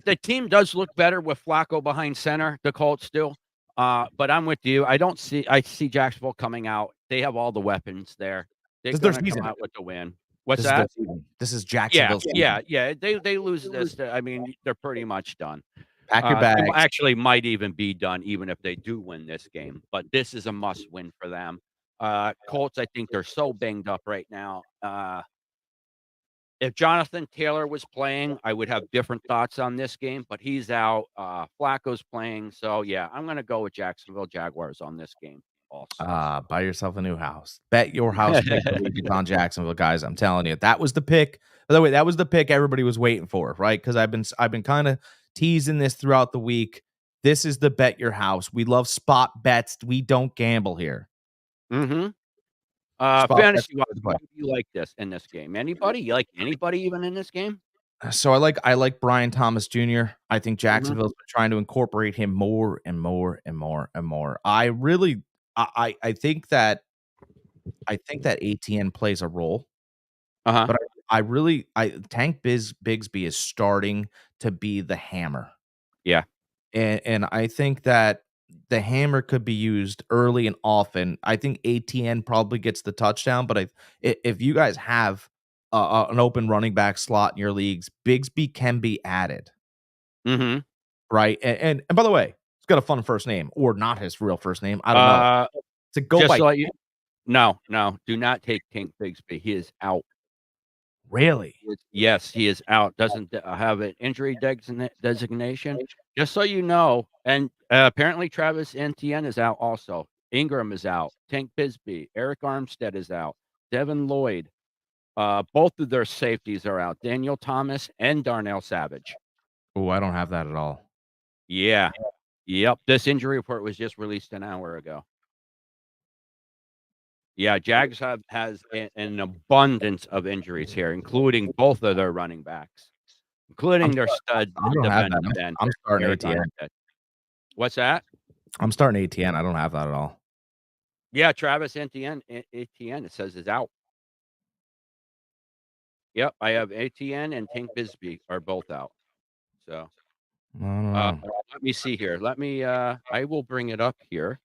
The team does look better with Flacco behind center. The Colts do. But I'm with you. I see Jacksonville coming out. They have all the weapons there. They're This is their gonna come season. out with the win. What's This is their that? season. This is Yeah, Jacksonville's season. yeah. They lose this. I mean, they're pretty much done. Pack your They bags. actually might even be done even if they do win this game, but this is a must win for them. Colts, I think they're so banged up right now. If Jonathan Taylor was playing, I would have different thoughts on this game, but he's out. Flacco's playing, so yeah, I'm gonna go with Jacksonville Jaguars on this game also. Buy yourself a new house. Bet your house pick the week is on Jacksonville, guys. I'm telling you, that was the pick. By the way, that was the pick everybody was waiting for, right? Because I've been kind of teasing this throughout the week. This is the bet your house. We love spot bets. We don't gamble here. Mm-hmm. Spot bets. Fantasy wise, who do you like this in this game? Anybody? You like anybody even in this game? So I like Brian Thomas Jr. I think Mhm. Jacksonville's been trying to incorporate him more and more and more and more. I really I think that ATN plays a role, Uh-huh. but I Tank Bigsby is starting to be the hammer. Yeah. And I think that the hammer could be used early and often. I think ATN probably gets the touchdown, but if you guys have an open running back slot in your leagues, Bigsby can be added, Mm-hmm. right? And by the way, he's got a fun first name, or not his real first name. I don't know. To go Just by to let you No, do not take Tank Bigsby. He is out. really. Yes, he is out. Doesn't have an injury designation. Just so you know, and apparently Travis Etienne is out also. Ingram is out. Tank Bisbee, Eric Armstead is out. Devin Lloyd, both of their safeties are out. Daniel Thomas and Darnell Savage. Oh, I don't have that at all. Yeah. Yep. This injury report was just released an hour ago. Yeah, Jags has an abundance of injuries here, including both of their running backs, including their stud I don't have defensive that. end, I'm starting Eric ATN. Armstead. What's that? I'm starting ATN. I don't have that at all. Yeah, Travis Etienne, it says is out. Yep, I have Etienne and Tank Bisbee are both out. So, I don't know. let me see here. I will bring it up here.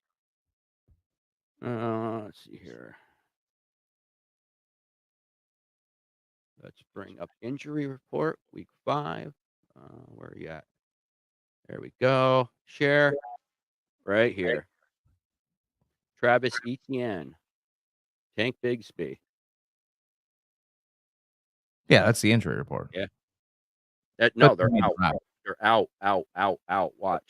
Let's see here. Let's bring up injury report, week 5. Where are you at? There we go. Share right here. Travis Etienne, Tank Bigsby. Yeah, that's the injury report. Yeah. No, But they're I out. mean, They're out. Watch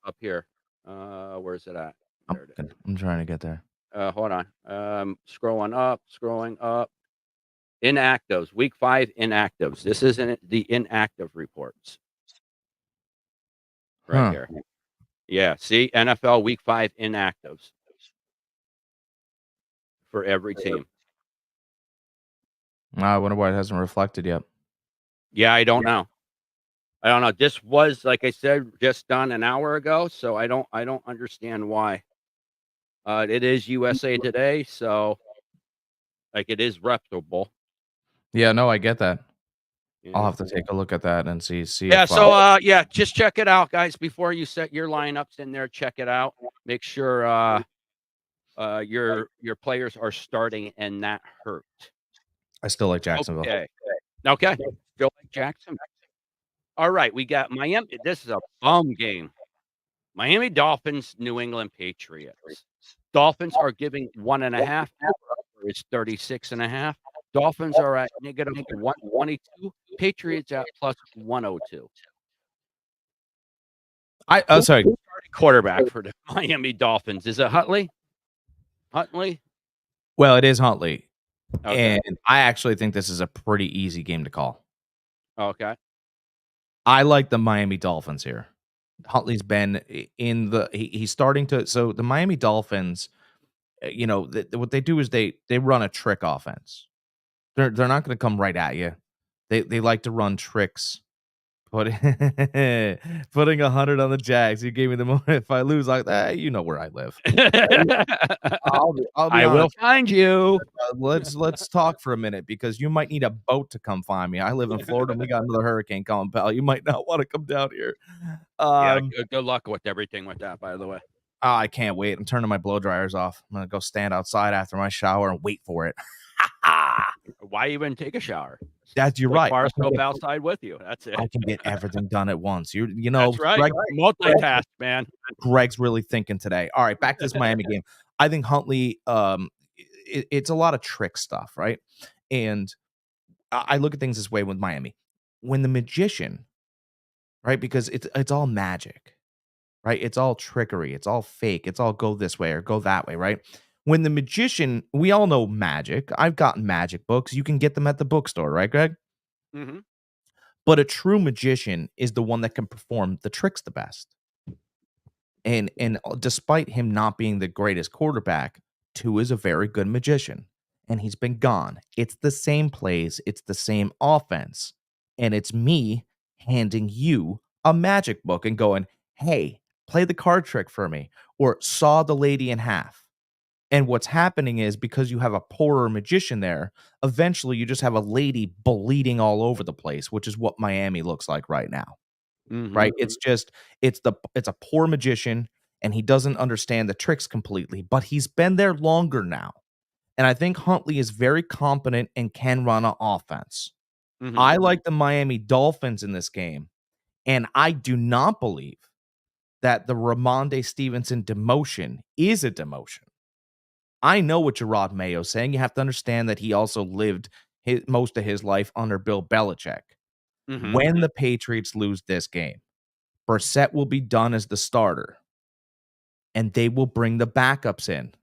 up here. Where's it at? There it is. I'm trying to get there. Hold on. Scrolling up. Inactives. Week 5 inactives. This isn't the inactive reports. Right here. Yeah. See, NFL Week 5 inactives for every team. I wonder why it hasn't reflected yet. Yeah, I don't know. I don't know. This was, like I said, just done an hour ago, so I don't understand why. It is USA Today, so like it is reputable. Yeah, no, I get that. I'll Yeah. have to take a look at that and see Yeah, if so yeah, just check it out, guys. Before you set your lineups in there, check it out. Make sure your players are starting and not hurt. I still like Jacksonville. Okay. Okay. Still like Jackson. All right, we got Miami. This is a bum game. Miami Dolphins, New England Patriots. Dolphins are giving 1.5. Over is 36.5. Dolphins are at negative 122. Patriots at plus 102. Sorry. Starting quarterback for the Miami Dolphins. Is it Huntley? Huntley? Well, it is Huntley, Okay. and I actually think this is a pretty easy game to call. Okay. I like the Miami Dolphins here. Huntley's been in the he's starting to so the Miami Dolphins, what they do is they run a trick offense. They're not going to come right at you. They like to run tricks. Putting putting 100 on the Jags. You gave me the money. If I lose, you know where I live. I'll be I will honest. find you. Let's talk for a minute because you might need a boat to come find me. I live in Florida and we got another hurricane coming, pal. You might not want to come down here. Yeah, good luck with everything with that, by the way. I can't wait. I'm turning my blow dryers off. I'm gonna go stand outside after my shower and wait for it. Why even take a shower? You're Take right. bar soap outside with you. That's it. I can get everything done at once. You know, That's right. Multitask, man. Greg's really thinking today. All right, back to this Miami game. I think Huntley, it's a lot of trick stuff, right? And I look at things this way with Miami. When the magician, right? Because it's all magic, right? It's all trickery. It's all fake. It's all go this way or go that way, right? When the magician, we all know magic. I've gotten magic books. You can get them at the bookstore, right, Greg? Mhm. But a true magician is the one that can perform the tricks the best. And despite him not being the greatest quarterback, Tua is a very good magician, and he's been gone. It's the same plays, it's the same offense, and it's me handing you a magic book and going, "Hey, play the card trick for me," or "Saw the lady in half." And what's happening is because you have a poorer magician there, eventually you just have a lady bleeding all over the place, which is what Miami looks like right now. Mhm. Right? It's a poor magician, and he doesn't understand the tricks completely, but he's been there longer now. And I think Huntley is very competent and can run an offense. Mhm. I like the Miami Dolphins in this game, and I do not believe that the Ramondre Stevenson demotion is a demotion. I know what Gerard Mayo's saying. You have to understand that he also lived most of his life under Bill Belichick. Mhm. When the Patriots lose this game, Brissett will be done as the starter, and they will bring the backups in,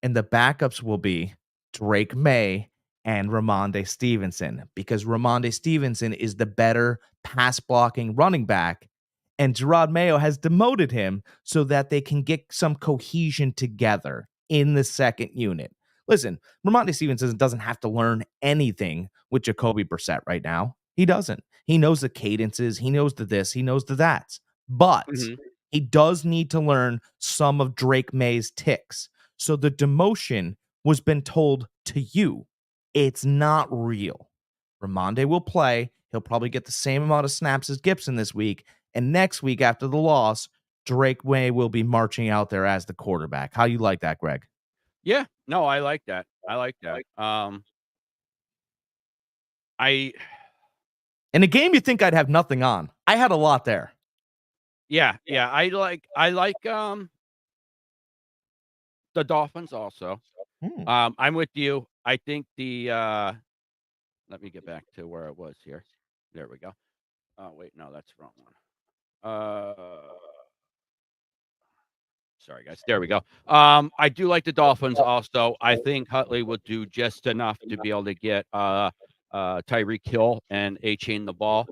and the backups will be Drake May and Ramondre Stevenson, because Ramondre Stevenson is the better pass blocking running back, and Gerard Mayo has demoted him so that they can get some cohesion together in the second unit. Listen, Ramondre Stevenson doesn't have to learn anything with Jacoby Brissett right now. He doesn't. He knows the cadences, he knows the this, he knows the that. But Mhm. he does need to learn some of Drake May's ticks. So the demotion was been told to you. It's not real. Ramonde will play. He'll probably get the same amount of snaps as Gibson this week. And next week after the loss, Drake May will be marching out there as the quarterback. How you like that, Greg? Yeah. No, I like that. I like that. I In a game you think I'd have nothing on. I had a lot there. yeah, yeah, I like the Dolphins also. Hmm. I'm with you. I think let me get back to where I was here. There we go. Oh, wait, no, that's the wrong one. Sorry, guys. There we go. I do like the Dolphins also. I think Huntley will do just enough to be able to get Tyreek Hill and A-Chain the ball.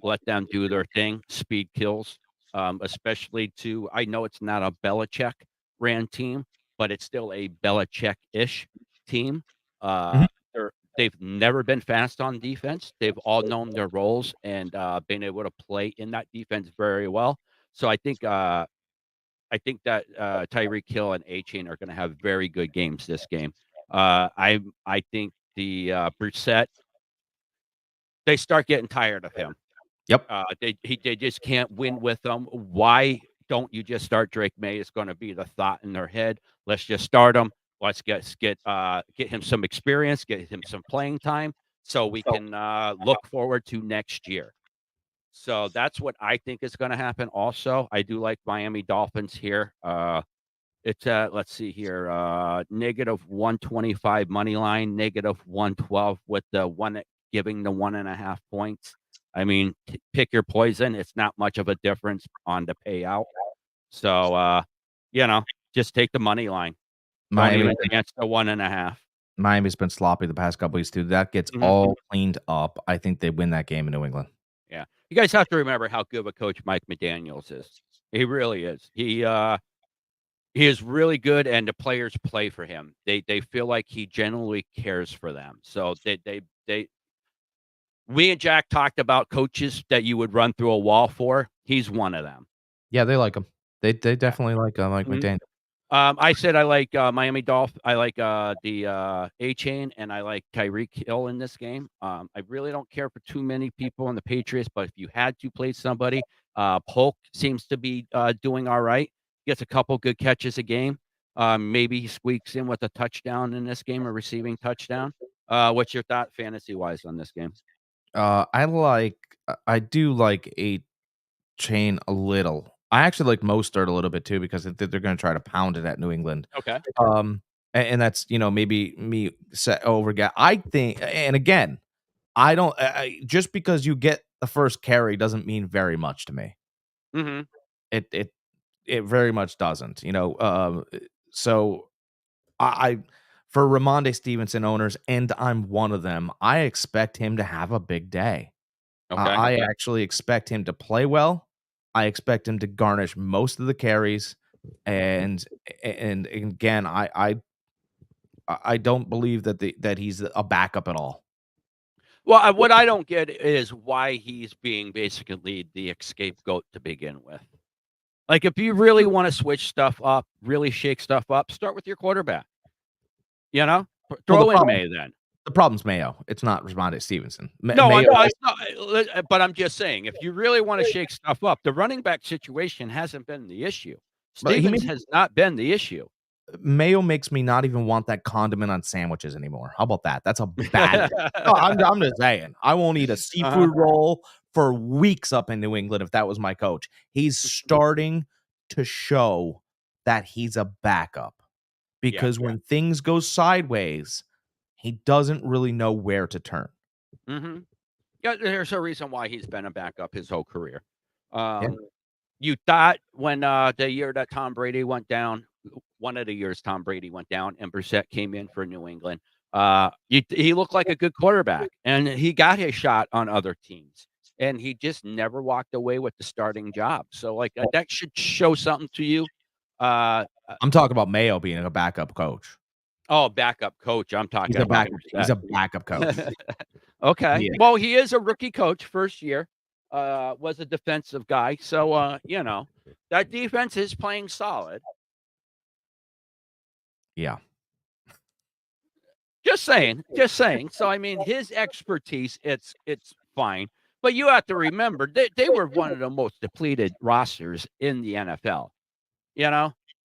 Let them do their thing. Speed kills. Especially to I know it's not a Belichick ran team, but it's still a Belichick-ish team. Mhm. Uh, they're they've never been fast on defense. They've all known their roles and been able to play in that defense very well. So I think that Tyreek Hill and A-Chain are going to have very good games this game. I think the Brissett, they start getting tired of him. Yep. They just can't win with them. Why don't you just start Drake May? Is going to be the thought in their head. Let's just start him. Let's get him some experience, get him some playing time, so we can look forward to next year. So that's what I think is going to happen. Also, I do like Miami Dolphins here. It's let's see here, -125 money line, -112 with the one giving the 1.5 points. I mean, pick your poison. It's not much of a difference on the payout. So, just take the money line. Don't Miami, even against the 1.5. Miami's been sloppy the past couple weeks too. That gets all cleaned up. I think they win that game in New England. Yeah, you guys have to remember how good of a coach Mike McDaniels is. He really is. He is really good, and the players play for him. They feel like he genuinely cares for them. So they we and Jack talked about coaches that you would run through a wall for. He's one of them. Yeah, they like him. They definitely like McDaniel. I said I like Miami Dolphins. I like the A-Chain, and I like Tyreek Hill in this game. I really don't care for too many people in the Patriots, but if you had to play somebody, Polk seems to be doing all right. Gets a couple good catches a game. Maybe he squeaks in with a touchdown in this game, a receiving touchdown. What's your thought fantasy-wise on this game? I do like A-Chain a little. I actually like Mostert a little bit too because they're going to try to pound it at New England. Okay. And that's maybe me set over. I think, and again, I don't just because you get the first carry doesn't mean very much to me. Mm-hmm. It very much doesn't. So I for Ramondre Stevenson owners, and I'm one of them. I expect him to have a big day. Okay. I actually expect him to play well. I expect him to garnish most of the carries, and again, I don't believe that he's a backup at all. Well, what I don't get is why he's being basically the scapegoat to begin with. Like, if you really want to switch stuff up, really shake stuff up, start with your quarterback. Throw in May then. The problem's Mayo. It's not Ramondre Stevenson. No, Mayo, but I'm just saying, if you really want to shake stuff up, the running back situation hasn't been the issue. Stevens has not been the issue. Mayo makes me not even want that condiment on sandwiches anymore. How about that? That's a bad. No, I'm just saying. I won't eat a seafood roll for weeks up in New England if that was my coach. He's starting to show that he's a backup because when things go sideways, he doesn't really know where to turn. Mm-hmm. Yeah, there's a reason why he's been a backup his whole career. You thought when the year that Tom Brady went down, one of the years Tom Brady went down, and Brissett came in for New England, he looked like a good quarterback, and he got his shot on other teams, and he just never walked away with the starting job. So, that should show something to you. I'm talking about Mayo being a backup coach. Oh, backup coach. I'm talking about he's a backup coach. Okay. Yeah. Well, he is a rookie coach, first year. Was a defensive guy. So, that defense is playing solid. Yeah. Just saying. So, I mean, his expertise, it's fine. But you have to remember, they were one of the most depleted rosters in the NFL,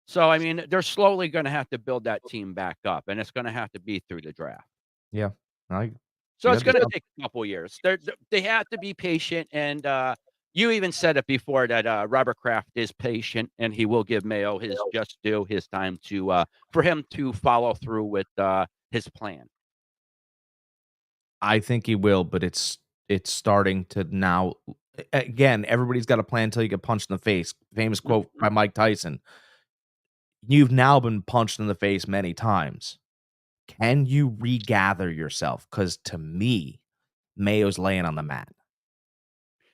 So, I mean, they're slowly going to have to build that team back up, and it's going to have to be through the draft. Yeah. So it's going to take a couple years. They have to be patient, and you even said it before that Robert Kraft is patient, and he will give Mayo his just due, his time to for him to follow through with his plan. I think he will, but it's starting to now. Again, everybody's got a plan until you get punched in the face. Famous quote by Mike Tyson. You've now been punched in the face many times. Can you regather yourself? Because to me, Mayo's laying on the mat.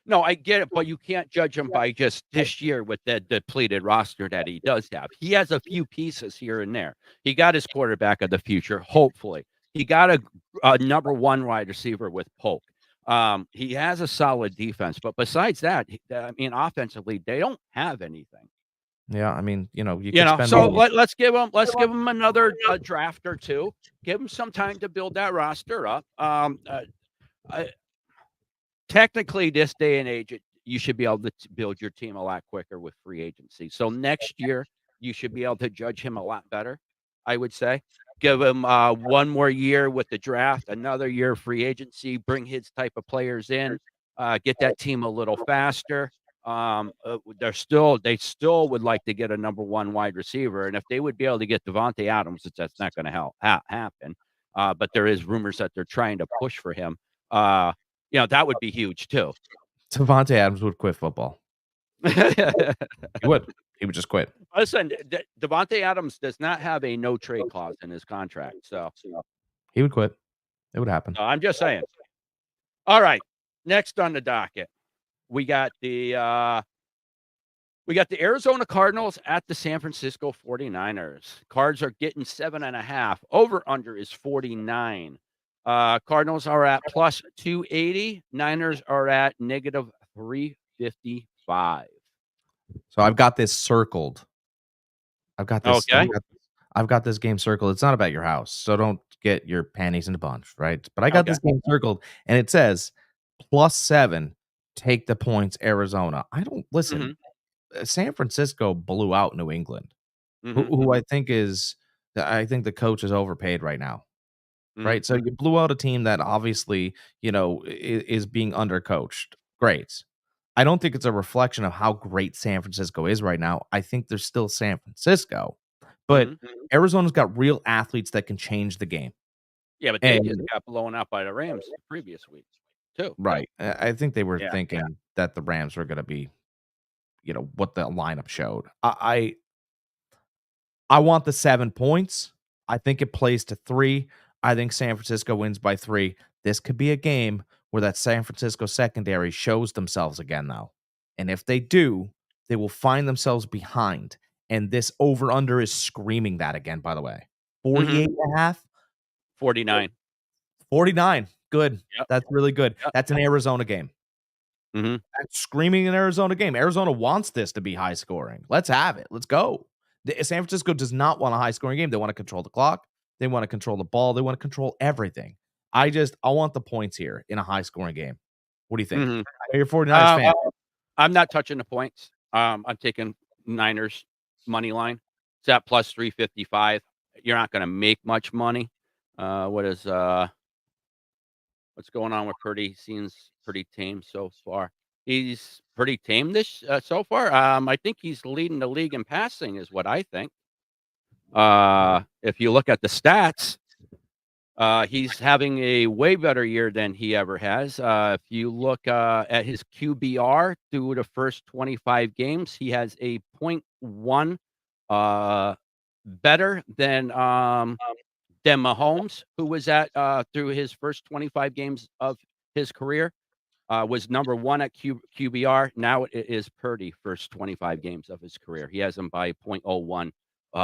No, I get it, but you can't judge him by just this year with the depleted roster that he does have. He has a few pieces here and there. He got his quarterback of the future, hopefully. he got a number 1 wide receiver with Polk. He has a solid defense, but besides that, I mean, offensively, they don't have anything. Yeah, I mean, you could spend So money. let's give him another draft or 2. Give him some time to build that roster up. I technically, this day and age, you should be able to build your team a lot quicker with free agency. So next year, you should be able to judge him a lot better, I would say. Give him 1 more year with the draft, another year of free agency, bring his type of players in, get that team a little faster. They still would like to get a number 1 wide receiver, and if they would be able to get Devontae Adams, that's not going to happen. But there is rumors that they're trying to push for him. That would be huge too. Davante Adams would quit football. He would. He would just quit. Listen, Devontae Adams does not have a no trade clause in his contract, so He would quit. It would happen. I'm just saying. All right, next on the docket, we got the Arizona Cardinals at the San Francisco 49ers. Cards are getting 7.5. Over under is 49. Cardinals are at plus 280. Niners are at negative 355. So I've got this circled. I've got this. Okay. I've got this game circled. It's not about your house, so don't get your panties in a bunch, right? But I got this game circled, and it says +7. Take the points, Arizona. I don't listen. San Francisco blew out New England, who I think the coach is overpaid right now. Right? So you blew out a team that obviously, is being undercoached. Great. I don't think it's a reflection of how great San Francisco is right now. I think they're still San Francisco, but Arizona's got real athletes that can change the game. Yeah, but they just got blown out by the Rams the previous week, too. Right. I think they were thinking that the Rams were going to be, what the lineup showed. I want the 7 points. I think it plays to 3. I think San Francisco wins by 3. This could be a game where that San Francisco secondary shows themselves again, though. And if they do, they will find themselves behind. And this over-under is screaming that again, by the way. 48.5? 49. 49. Good. Yep. That's really good. Yep. That's an Arizona game. That's screaming an Arizona game. Arizona wants this to be high scoring. Let's have it. Let's go. San Francisco does not want a high scoring game. They want to control the clock. They want to control the ball. They want to control everything. I want the points here in a high scoring game. What do you think? I know you're a 49ers fan. I'm not touching the points. I'm taking Niners money line. It's at plus 355. You're not going to make much money. What's going on with Purdy? Seems pretty tame so far. He's pretty tame this so far. I think he's leading the league in passing, is what I think. If you look at the stats, he's having a way better year than he ever has. If you look at his QBR through the first 25 games, he has a 0.1 better than Mahomes, who was at through his first 25 games of his career. Was number 1 at QBR. Now it is Purdy first 25 games of his career. He has him by 0.01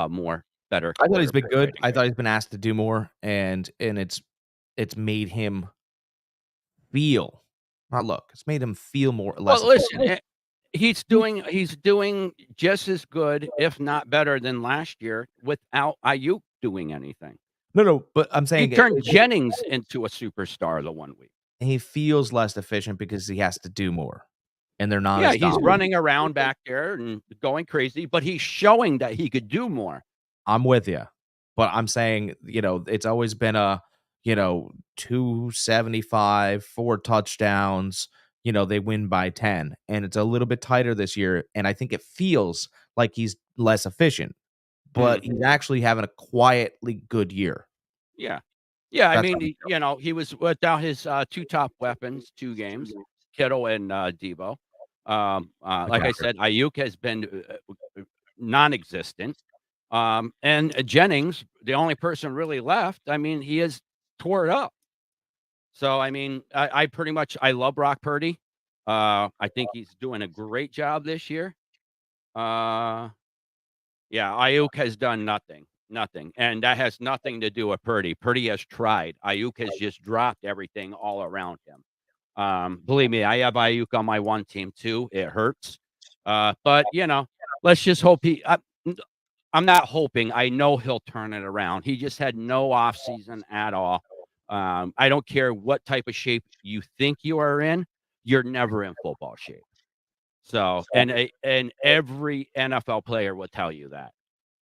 more better. I thought he's been good. I thought he's been asked to do more, and it's made him feel. Not look. It's made him feel more. Less. Well, listen, he's doing just as good, if not better, than last year without Ayuk doing anything. No, but I'm saying he turned Jennings into a superstar the 1 week. He feels less efficient because he has to do more, and they're not. Yeah, he's running around back there and going crazy, but he's showing that he could do more. I'm with you, but I'm saying, it's always been a, 275, 4 touchdowns. They win by 10, and it's a little bit tighter this year. And I think it feels like he's less efficient, but he's actually having a quietly good year. Yeah. Yeah, I mean, he was without his 2 top weapons, 2 games, Kittle and Debo. Like I said, Ayuk has been non-existent. And Jennings, the only person really left, I mean, he has tore it up. So, I mean, I love Brock Purdy. I think he's doing a great job this year. Yeah, Ayuk has done nothing. Nothing. And that has nothing to do with Purdy. Purdy has tried. Ayuk has just dropped everything all around him. Believe me, I have Ayuk on my one team too. It hurts. But let's just hope I'm not hoping. I know he'll turn it around. He just had no offseason at all. I don't care what type of shape you think you are in, you're never in football shape. So, and every NFL player will tell you that.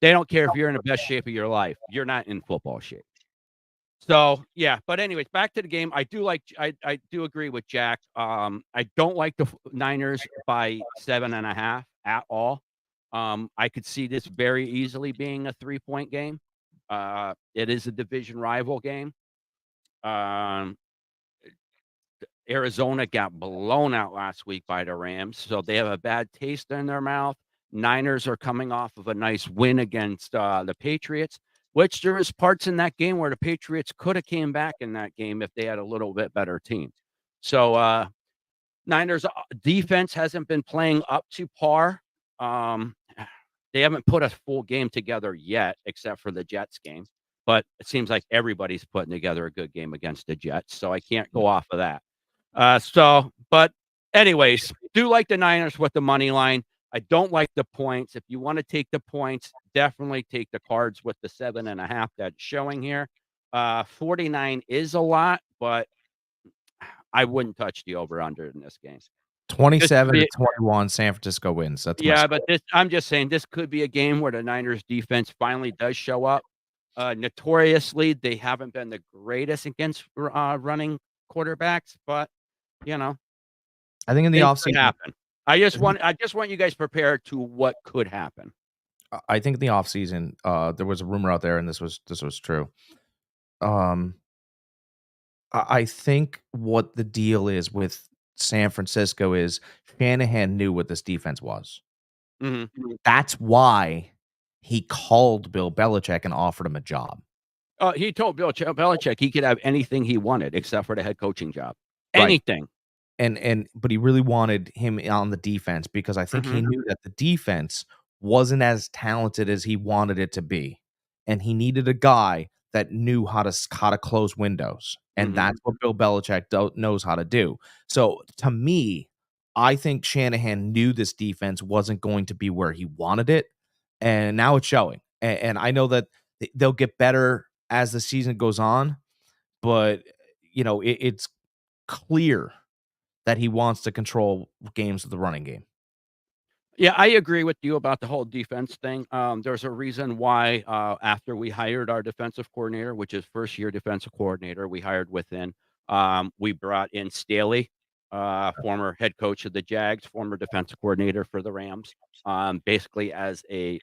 They don't care if you're in the best shape of your life. You're not in football shape. So, yeah, but anyways, back to the game. I do agree with Jack. I don't like the Niners by 7.5 at all. I could see this very easily being a 3-point game. It is a division rival game. Arizona got blown out last week by the Rams, so they have a bad taste in their mouth. Niners are coming off of a nice win against the Patriots, which there is parts in that game where the Patriots could have came back in that game if they had a little bit better team. So Niners defense hasn't been playing up to par. They haven't put a full game together yet, except for the Jets game. But it seems like everybody's putting together a good game against the Jets, so I can't go off of that. But anyways, do like the Niners with the money line. I don't like the points. If you want to take the points, definitely take the Cards with the 7.5 that's showing here. 49 is a lot, but I wouldn't touch the over/under in this game. 27-21, San Francisco wins. That's but I'm just saying this could be a game where the Niners defense finally does show up. Notoriously, they haven't been the greatest against running quarterbacks, but I think in the offseason happen. I just want you guys prepared to what could happen. I think in the offseason, there was a rumor out there, and this was true. I think what the deal is with San Francisco is Shanahan knew what this defense was. Mm-hmm. That's why he called Bill Belichick and offered him a job. He told Bill Belichick he could have anything he wanted except for the head coaching job. Right. Anything. But he really wanted him on the defense because I think he knew that the defense wasn't as talented as he wanted it to be. And he needed a guy that knew how to close windows. And that's what Bill Belichick knows how to do. So to me, I think Shanahan knew this defense wasn't going to be where he wanted it. And now it's showing. And I know that they'll get better as the season goes on. But, it's clear that he wants to control games with the running game. Yeah, I agree with you about the whole defense thing. There's a reason why after we hired our defensive coordinator, which is first-year defensive coordinator, we hired within. We brought in Staley, former head coach of the Jags, former defensive coordinator for the Rams, basically as a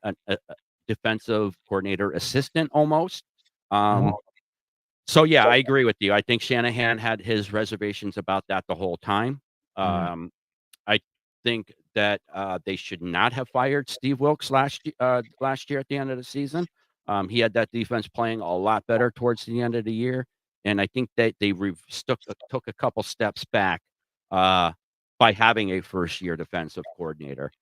defensive coordinator assistant almost. So, yeah, I agree with you. I think Shanahan had his reservations about that the whole time. I think that they should not have fired Steve Wilkes last year at the end of the season. He had that defense playing a lot better towards the end of the year, and I think that they took a couple steps back by having a first-year defensive coordinator.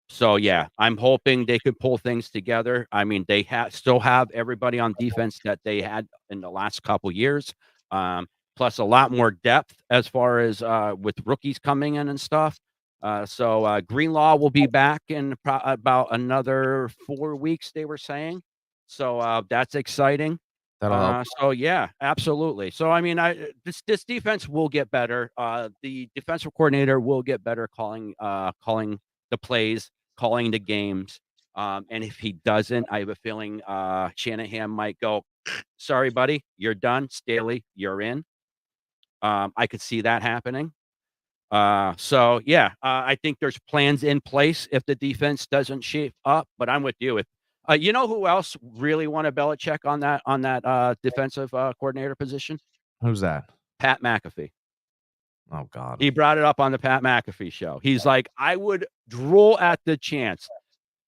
So, yeah, I'm hoping they could pull things together. I mean, they still have everybody on defense that they had in the last couple years, plus a lot more depth as far as with rookies coming in and stuff. So Greenlaw will be back in about another 4 weeks, they were saying. So that's exciting. That'll help. So yeah, absolutely. So I mean, this defense will get better. The defensive coordinator will get better calling the plays, calling the games. And if he doesn't, I have a feeling Shanahan might go, "Sorry, buddy, you're done. Staley, you're in." I could see that happening. So yeah, I think there's plans in place if the defense doesn't shape up. But I'm with you. If you know who else really wanted Belichick on that defensive coordinator position? Who's that? Pat McAfee. Oh God. He brought it up on the Pat McAfee show. He's like, I would drool at the chance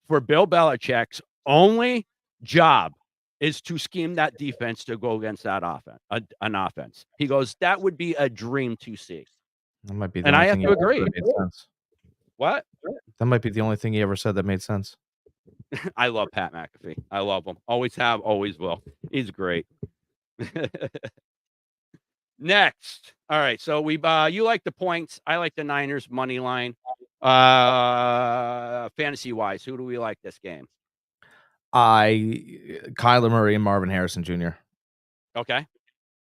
for Bill Belichick's only job is to scheme that defense to go against that an offense. He goes, that would be a dream to see. That might be the And only I have thing to agree. that made sense. What? That might be the only thing he ever said that made sense. I love Pat McAfee. I love him. Always have, always will. He's great. Next. All right. So we you like the points. I like the Niners money line. Fantasy wise, who do we like this game? Kyler Murray and Marvin Harrison Jr. Okay.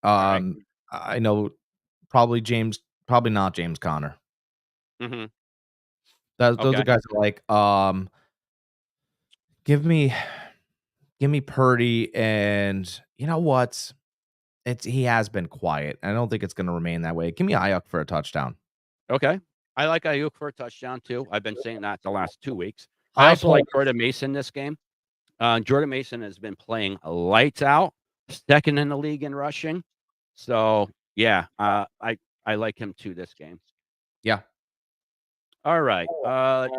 All right. I know probably not James Conner. Mm-hmm. Those Okay. are guys I like. Give me Purdy, and you know what? He has been quiet. I don't think it's going to remain that way. Give me Ayuk for a touchdown. Okay. I like Ayuk for a touchdown too. I've been saying that the last 2 weeks. I High also like point. Jordan Mason this game. Jordan Mason has been playing lights out, second in the league in rushing. So yeah, I like him too this game. Yeah. All right.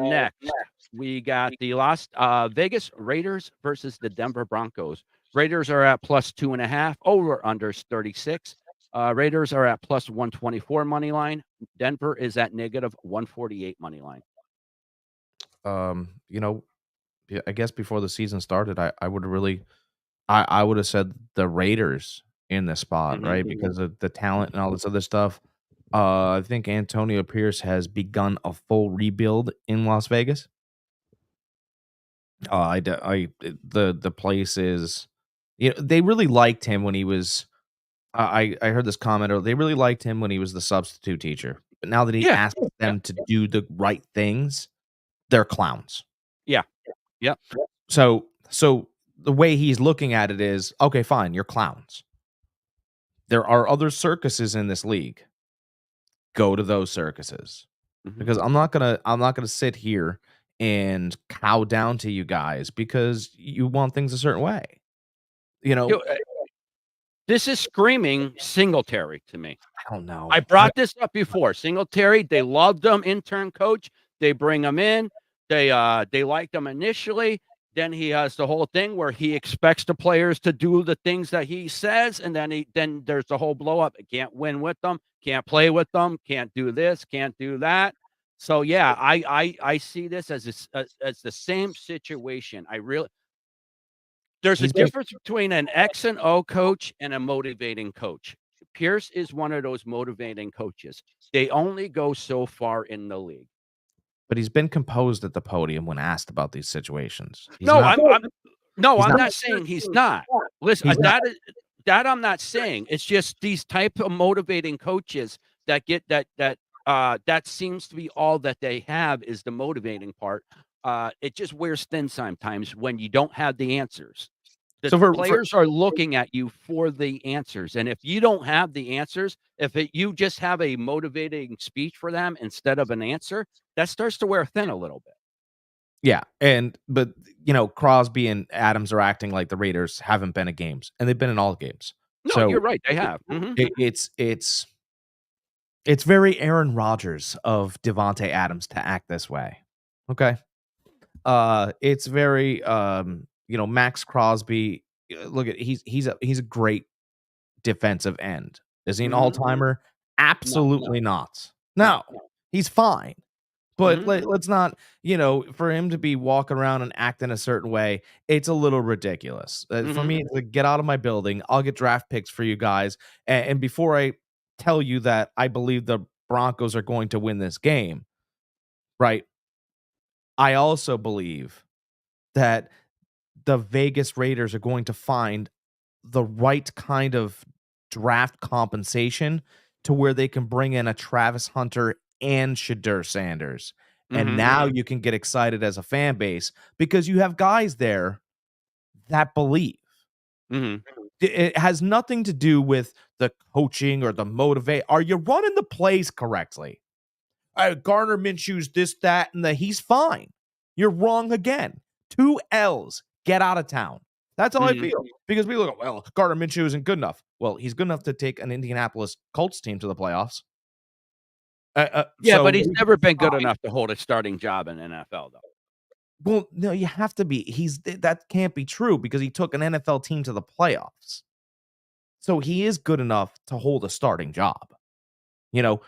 Next we got the Las Vegas Raiders versus the Denver Broncos. Raiders are at +2.5. Over unders 36. Raiders are at +124 money line. Denver is at -148 money line. You know, I guess before the season started, I would have really, I would have said the Raiders in this spot, right? Because of the talent and all this other stuff. I think Antonio Pierce has begun a full rebuild in Las Vegas. The place is, they really liked him when he was. I heard this comment earlier. They really liked him when he was the substitute teacher, but now that he Yeah. asks Yeah. them to do the right things, they're clowns. Yeah. Yep. So the way he's looking at it is, okay, fine, you're clowns. There are other circuses in this league. Go to those circuses. Because I'm not gonna sit here and cow down to you guys because you want things a certain way. You know, This is screaming Singletary to me. I don't know. I brought this up before. Singletary, they loved him, intern coach. They bring him in. They liked him initially. Then he has the whole thing where he expects the players to do the things that he says, and then there's the whole blow up. Can't win with them, can't play with them, can't do this, can't do that. So yeah, I see this as the same situation. There's a difference between an X and O coach and a motivating coach. Pierce is one of those motivating coaches. They only go so far in the league. But he's been composed at the podium when asked about these situations. I'm not saying he's not. Listen, that I'm not saying. It's just these type of motivating coaches that get that seems to be all that they have is the motivating part. It just wears thin sometimes when you don't have the answers. The players are looking at you for the answers, and if you don't have the answers, you just have a motivating speech for them instead of an answer, that starts to wear thin a little bit. Yeah, but Crosby and Adams are acting like the Raiders haven't been at games, and they've been in all games. No, so you're right. They have. It's very Aaron Rodgers of Devontae Adams to act this way. Okay, it's very Max Crosby. Look at he's a great defensive end. Is he an all-timer? Absolutely not. No, he's fine. But let's not, for him to be walking around and acting a certain way, it's a little ridiculous. For me, it's like, get out of my building. I'll get draft picks for you guys. And before I tell you that I believe the Broncos are going to win this game, right? I also believe that the Vegas Raiders are going to find the right kind of draft compensation to where they can bring in a Travis Hunter and Shadur Sanders. And now you can get excited as a fan base because you have guys there that believe. It has nothing to do with the coaching or the motivate. Are you running the plays correctly? Garner Minshew's this, that, and he's fine. You're wrong again. 2 L's. Get out of town. That's how I feel. Because we look, well, Garner Minshew isn't good enough. Well, he's good enough to take an Indianapolis Colts team to the playoffs. But he's never been good enough to hold a starting job in NFL, though. Well, no, you have to be. That can't be true because he took an NFL team to the playoffs. So he is good enough to hold a starting job. It's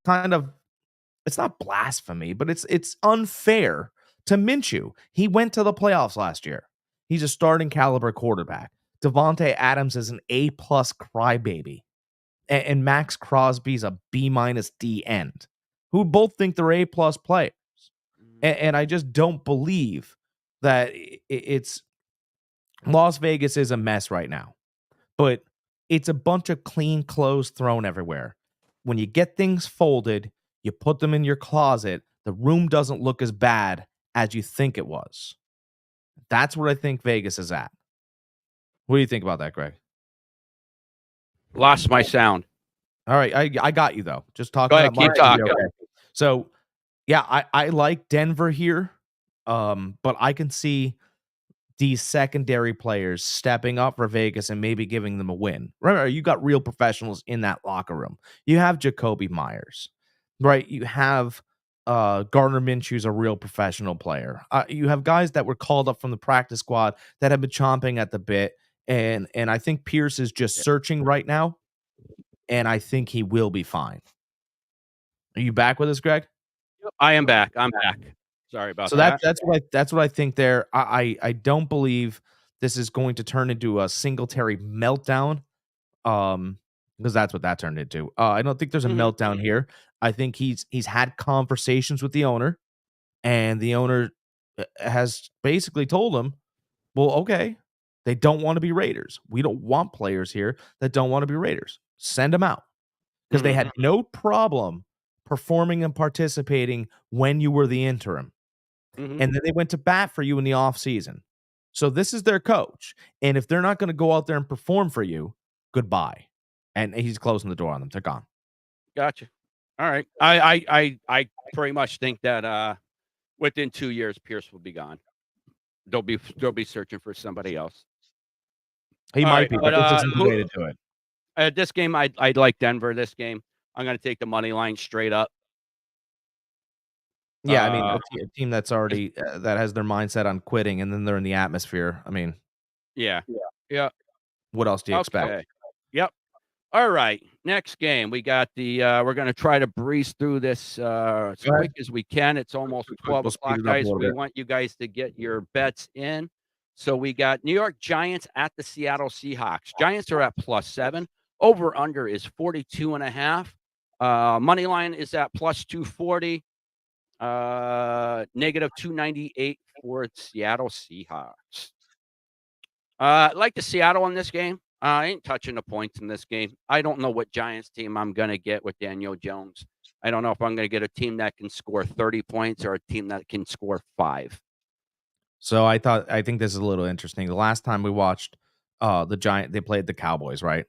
not blasphemy, but it's unfair to Minshew. He went to the playoffs last year. He's a starting caliber quarterback. Devontae Adams is an A-plus crybaby. And Max Crosby's a B- D end, who both think they're A-plus players. And I just don't believe that it's Las Vegas is a mess right now, but it's a bunch of clean clothes thrown everywhere. When you get things folded, you put them in your closet, the room doesn't look as bad as you think it was. That's what I think Vegas is at. What do you think about that, Greg? Lost my sound. All right, I got you though. Just talking Go ahead, about keep talking. okay. So, yeah, I like Denver here, but I can see these secondary players stepping up for Vegas and maybe giving them a win. Remember, you got real professionals in that locker room. You have Jacoby Myers, right? You have Gardner Minshew's a real professional player. You have guys that were called up from the practice squad that have been chomping at the bit, and I think Pierce is just searching right now, and I think he will be fine. Are you back with us, Greg? I am back. I'm back. Sorry about So that. that's what I think there. I don't believe this is going to turn into a Singletary meltdown. Because that's what that turned into. I don't think there's a meltdown here. I think he's had conversations with the owner, and the owner has basically told him, well, okay, they don't want to be Raiders. We don't want players here that don't want to be Raiders. Send them out. Because they had no problem performing and participating when you were the interim. And then they went to bat for you in the offseason. So this is their coach. And if they're not going to go out there and perform for you, goodbye. And he's closing the door on them. They're gone. Gotcha. All right. I pretty much think that within 2 years, Pierce will be gone. They'll be searching for somebody else. He All might right, be, but this isn't the way to do it. This game, I'd like Denver. This game, I'm going to take the money line straight up. Yeah, I mean, a team that's already that has their mindset on quitting, and then they're in the atmosphere. I mean, yeah. What else do you expect? Okay. Yep. All right. Next game, we got the. We're going to try to breeze through this as quick as we can. It's almost 12 We'll speed o'clock, it up a guys. little We bit. want you guys to get your bets in. So we got New York Giants at the Seattle Seahawks. Giants are at +7. Over under is 42.5. Money line is at +240. -298 for Seattle Seahawks. I like the Seattle in this game. I ain't touching the points in this game. I don't know what Giants team I'm going to get with Daniel Jones. I don't know if I'm going to get a team that can score 30 points or a team that can score 5. So I think this is a little interesting. The last time we watched they played the Cowboys, right?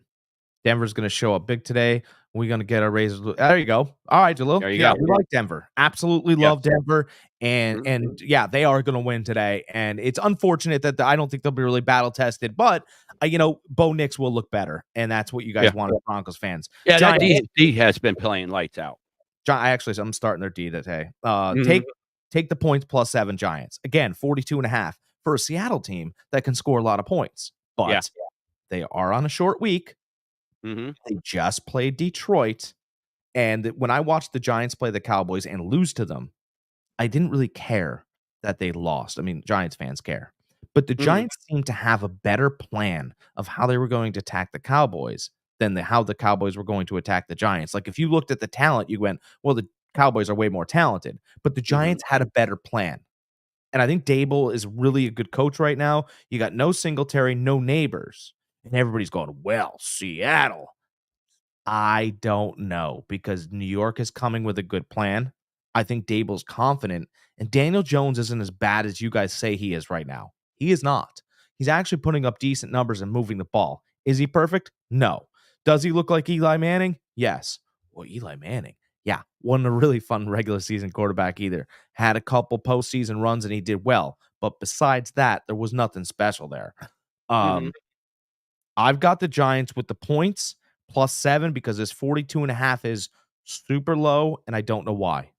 Denver's going to show up big today. We're going to get our raises. There you go. All right, Jalil. There you Yeah, go. we like Denver. Absolutely love Denver. And yeah, they are going to win today. And it's unfortunate that I don't think they'll be really battle tested, but Bo Nix will look better. And that's what you guys want as Broncos fans. Yeah, Giants, that D has been playing lights out. I'm starting their D today. Take the points +7 Giants. Again, 42.5 for a Seattle team that can score a lot of points. But they are on a short week. They just played Detroit. And when I watched the Giants play the Cowboys and lose to them, I didn't really care that they lost. I mean, Giants fans care. But the Giants seemed to have a better plan of how they were going to attack the Cowboys than how the Cowboys were going to attack the Giants. Like, if you looked at the talent, you went, well, the Cowboys are way more talented. But the Giants had a better plan. And I think Dable is really a good coach right now. You got no Singletary, no Neighbors. And everybody's going, well, Seattle. I don't know, because New York is coming with a good plan. I think Dable's confident, and Daniel Jones isn't as bad as you guys say he is right now. He is not. He's actually putting up decent numbers and moving the ball. Is he perfect? No. Does he look like Eli Manning? Yes. Well, Eli Manning, yeah, wasn't a really fun regular season quarterback either. Had a couple postseason runs and he did well, but besides that, there was nothing special there. I've got the Giants with the points +7 because this 42.5 is super low, and I don't know why.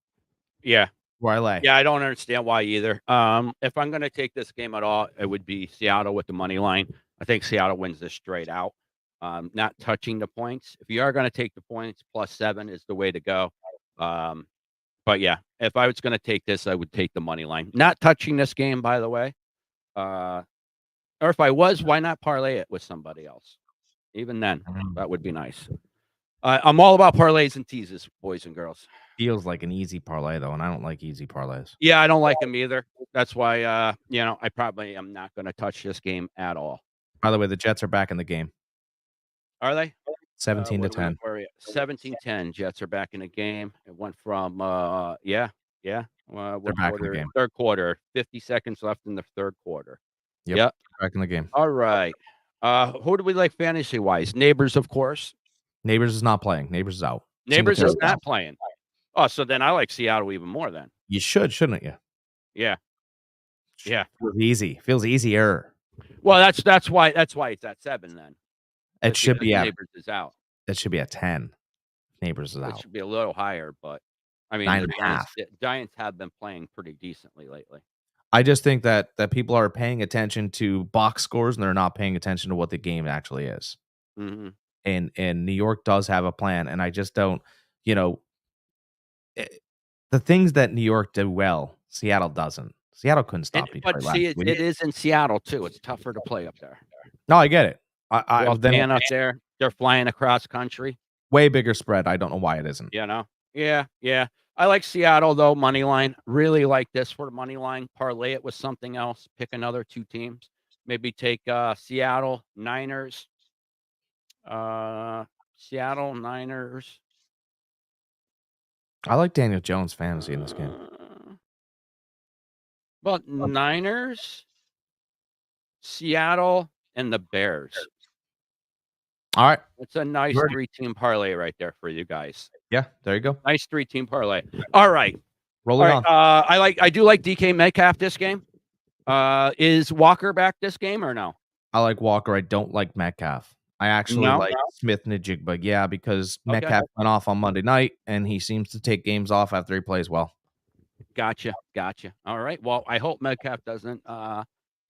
Yeah. Where I lay. Yeah, I don't understand why either. If I'm going to take this game at all, it would be Seattle with the money line. I think Seattle wins this straight out. Not touching the points. If you are going to take the points, +7 is the way to go. But yeah, if I was going to take this, I would take the money line. Not touching this game, by the way. Or if I was, why not parlay it with somebody else? Even then, that would be nice. I'm all about parlays and teases, boys and girls. Feels like an easy parlay though, and I don't like easy parlays. Yeah, I don't like them either. That's why, I probably am not going to touch this game at all. By the way, the Jets are back in the game. Are they? 17 to 10. 17-10. Jets are back in the game. It went from, yeah. They're What back in the quarter? game. Third quarter. 50 seconds left in the third quarter. Yep. Back in the game. All right. Who do we like fantasy wise? Neighbors, of course. Neighbors is not playing. Neighbors is out. Neighbors is Singletary's not out. playing. Oh, so then I like Seattle even more then. You should, shouldn't you? Yeah. Yeah. Feels easy. Feels easier. Well, that's why it's at 7 then. It should be at Neighbors is out. It should be at 10. Neighbors is It out. should be a little higher, but I mean, 9.5. the Giants have been playing pretty decently lately. I just think that people are paying attention to box scores and they're not paying attention to what the game actually is. Mm-hmm. And New York does have a plan, and I just don't, the things that New York did well, Seattle doesn't. Seattle couldn't stop Detroit But last see, week. it is in Seattle too. It's tougher to play up there. No, I get it. I then up there, they're flying across country. Way bigger spread. I don't know why it isn't. Yeah. I like Seattle though. Money line. Really like this for the money line. Parlay it with something else. Pick another 2 teams. Maybe take Seattle Niners. Seattle Niners. I like Daniel Jones fantasy in this game. Well, Niners, Seattle, and the Bears. All right. It's a nice 3-team parlay right there for you guys. Yeah, there you go. Nice 3-team parlay. All right. Roll it on. I do like DK Metcalf this game. Is Walker back this game or no? I like Walker. I don't like Metcalf. I actually like Smith Najigba. Yeah, because Metcalf went off on Monday night, and he seems to take games off after he plays well. Gotcha. All right. Well, I hope Metcalf doesn't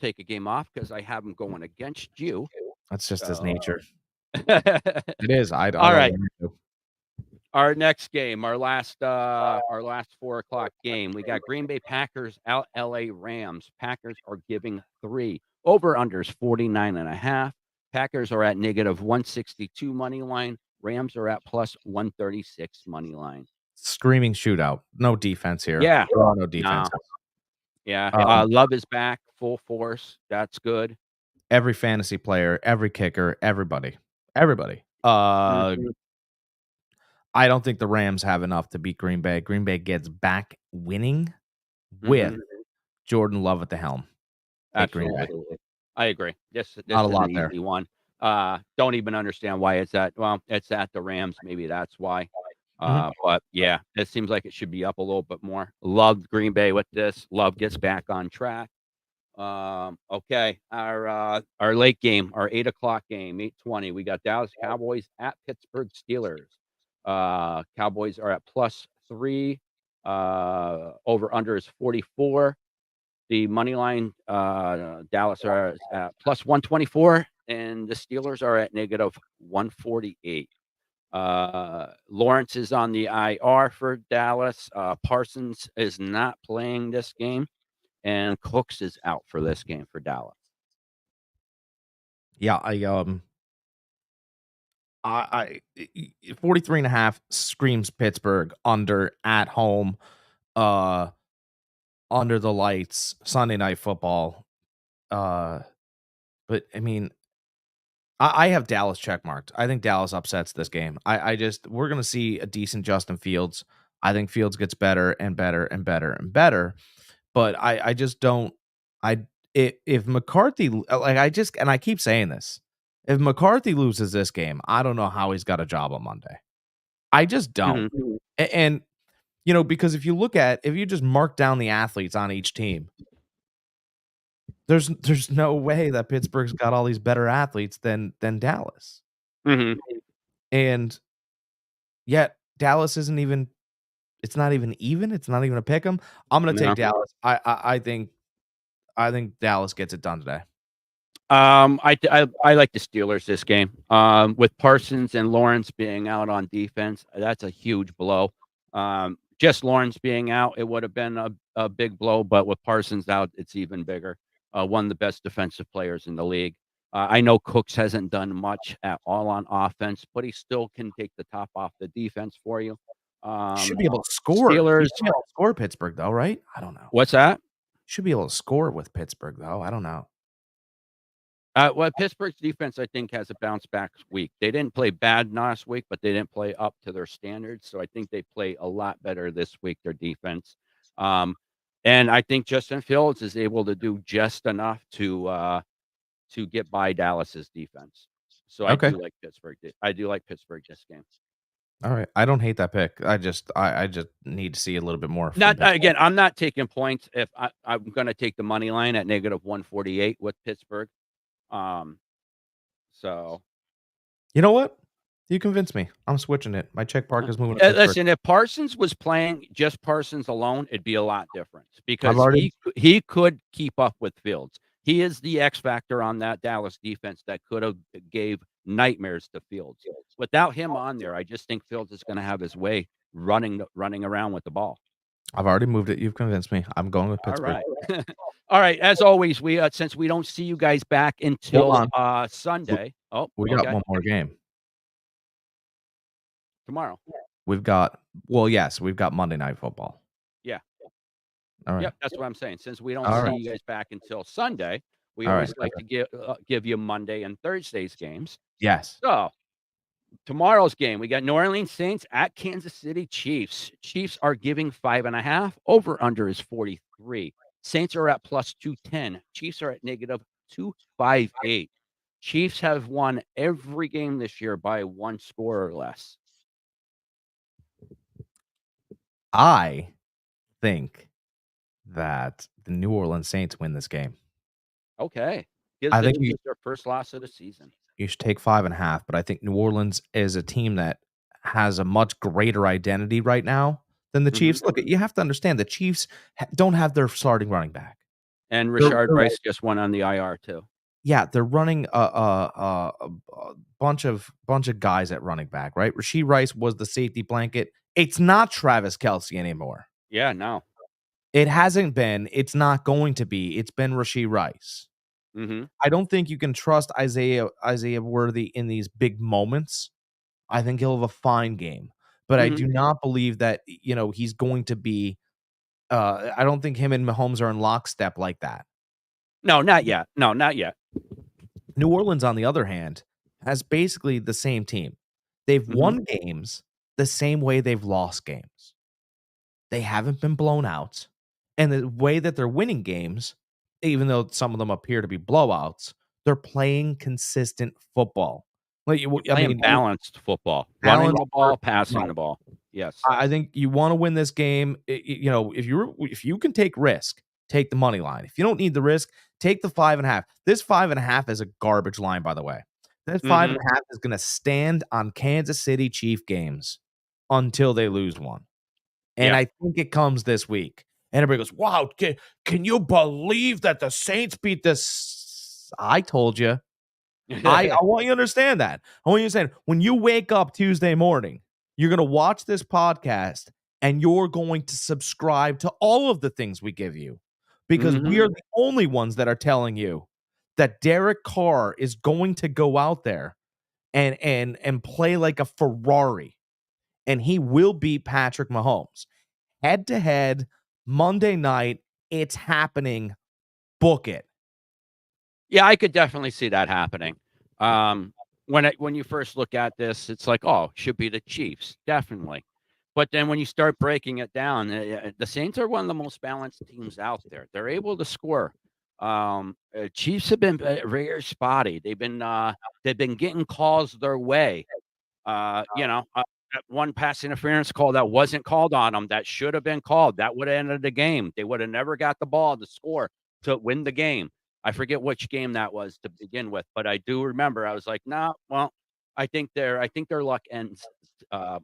take a game off because I have him going against you. That's just his nature. It is. All right. Our next game, our last 4:00 game, we got Green Bay Packers out LA Rams. Packers are giving 3. Over-unders 49.5. Packers are at -162 money line. Rams are at +136 money line. Screaming shootout. No defense here. Yeah. No defense. Yeah. Love is back full force. That's good. Every fantasy player, every kicker, everybody. I don't think the Rams have enough to beat Green Bay. Green Bay gets back winning with Jordan Love at the helm. Absolutely. I agree. This Not a is lot an there. easy one. Don't even understand why it's at. Well, it's at the Rams. Maybe that's why. But yeah, it seems like it should be up a little bit more. Love Green Bay with this. Love gets back on track. Okay, our late game, our 8:00 game, 8:20. We got Dallas Cowboys at Pittsburgh Steelers. Cowboys are at +3. Over under is 44. The money line, Dallas are at +124, and the Steelers are at -148. Lawrence is on the IR for Dallas. Parsons is not playing this game, and Cooks is out for this game for Dallas. Yeah, I 43.5 screams Pittsburgh under at home, under the lights, Sunday Night Football. But I mean, I have Dallas checkmarked. I think Dallas upsets this game. We're gonna see a decent Justin Fields. I think Fields gets better and better and better and better. But I just don't. If McCarthy, I keep saying this. If McCarthy loses this game, I don't know how he's got a job on Monday. I just don't. And because if you just mark down the athletes on each team, there's no way that Pittsburgh's got all these better athletes than Dallas. And yet Dallas isn't even. It's not even. It's not even a pick 'em. I'm gonna take Dallas. I think Dallas gets it done today. I like the Steelers this game. With Parsons and Lawrence being out on defense, that's a huge blow. Just Lawrence being out, it would have been a big blow, but with Parsons out, it's even bigger. One of the best defensive players in the league. I know Cooks hasn't done much at all on offense, but he still can take the top off the defense for you. Should be able to score. Steelers. He should be able to score Pittsburgh, though, right? I don't know. What's that? Should be able to score with Pittsburgh, though. I don't know. Well, Pittsburgh's defense, I think, has a bounce back week. They didn't play bad last week, but they didn't play up to their standards. So I think they play a lot better this week, their defense. And I think Justin Fields is able to do just enough to get by Dallas's defense. So I do like Pittsburgh. I do like Pittsburgh this game. All right. I don't hate that pick. I just need to see a little bit more. Again, I'm not taking points. If I'm going to take the money line at -148 with Pittsburgh. So you know what? You convinced me. I'm switching it. My check Parker's moving. Listen, if Parsons was playing just Parsons alone, it'd be a lot different because he could keep up with Fields. He is the X factor on that Dallas defense that could have gave nightmares to Fields. Without him on there, I just think Fields is going to have his way running around with the ball. I've already moved it. You've convinced me. I'm going with Pittsburgh. All right. All right. As always, we since we don't see you guys back until Sunday. We got one more game tomorrow. We've got we've got Monday Night Football. Yeah. All right. Yep, that's what I'm saying. Since we don't see you guys back until Sunday, we always like to give you Monday and Thursday's games. Yes. So tomorrow's game, we got New Orleans Saints at Kansas City Chiefs. Chiefs are giving 5.5. Over under is 43. Saints are at +210. Chiefs are at -258. Chiefs have won every game this year by 1 score or less. I think that the New Orleans Saints win this game. Okay. I think it's their first loss of the season. You should take 5.5, but I think New Orleans is a team that has a much greater identity right now than the Chiefs. Look, you have to understand the Chiefs don't have their starting running back. And Rashard Rice just went on the IR too. Yeah, they're running a bunch of guys at running back, right? Rashee Rice was the safety blanket. It's not Travis Kelce anymore. Yeah, no. It hasn't been. It's not going to be. It's been Rashee Rice. I don't think you can trust Isaiah Worthy in these big moments. I think he'll have a fine game, but I do not believe that he's going to be. I don't think him and Mahomes are in lockstep like that. No, not yet. No, not yet. New Orleans, on the other hand, has basically the same team. They've won games the same way they've lost games. They haven't been blown out, and the way that they're winning games, even though some of them appear to be blowouts, they're playing consistent football. Balanced football. Running the ball, passing the ball. Yes. I think you want to win this game. If you can take risk, take the money line. If you don't need the risk, take the 5.5. This 5.5 is a garbage line, by the way. That 5.5 is going to stand on Kansas City Chief games until they lose one. And I think it comes this week. And everybody goes, wow, can you believe that the Saints beat this? I told you. I want you to understand that. I want you to understand, when you wake up Tuesday morning, you're going to watch this podcast and you're going to subscribe to all of the things we give you, because we are the only ones that are telling you that Derek Carr is going to go out there and play like a Ferrari, and he will beat Patrick Mahomes head to head Monday night. It's happening. Book it. Yeah, I could definitely see that happening. When you first look at this, it's like, oh, should be the Chiefs, definitely. But then when you start breaking it down, the Saints are one of the most balanced teams out there. They're able to score. Chiefs have been very spotty. They've been getting calls their way. That one pass interference call that wasn't called on them, that should have been called. That would have ended the game. They would have never got the ball to score to win the game. I forget which game that was to begin with, but I do remember I was like, nah, well, I think their luck ends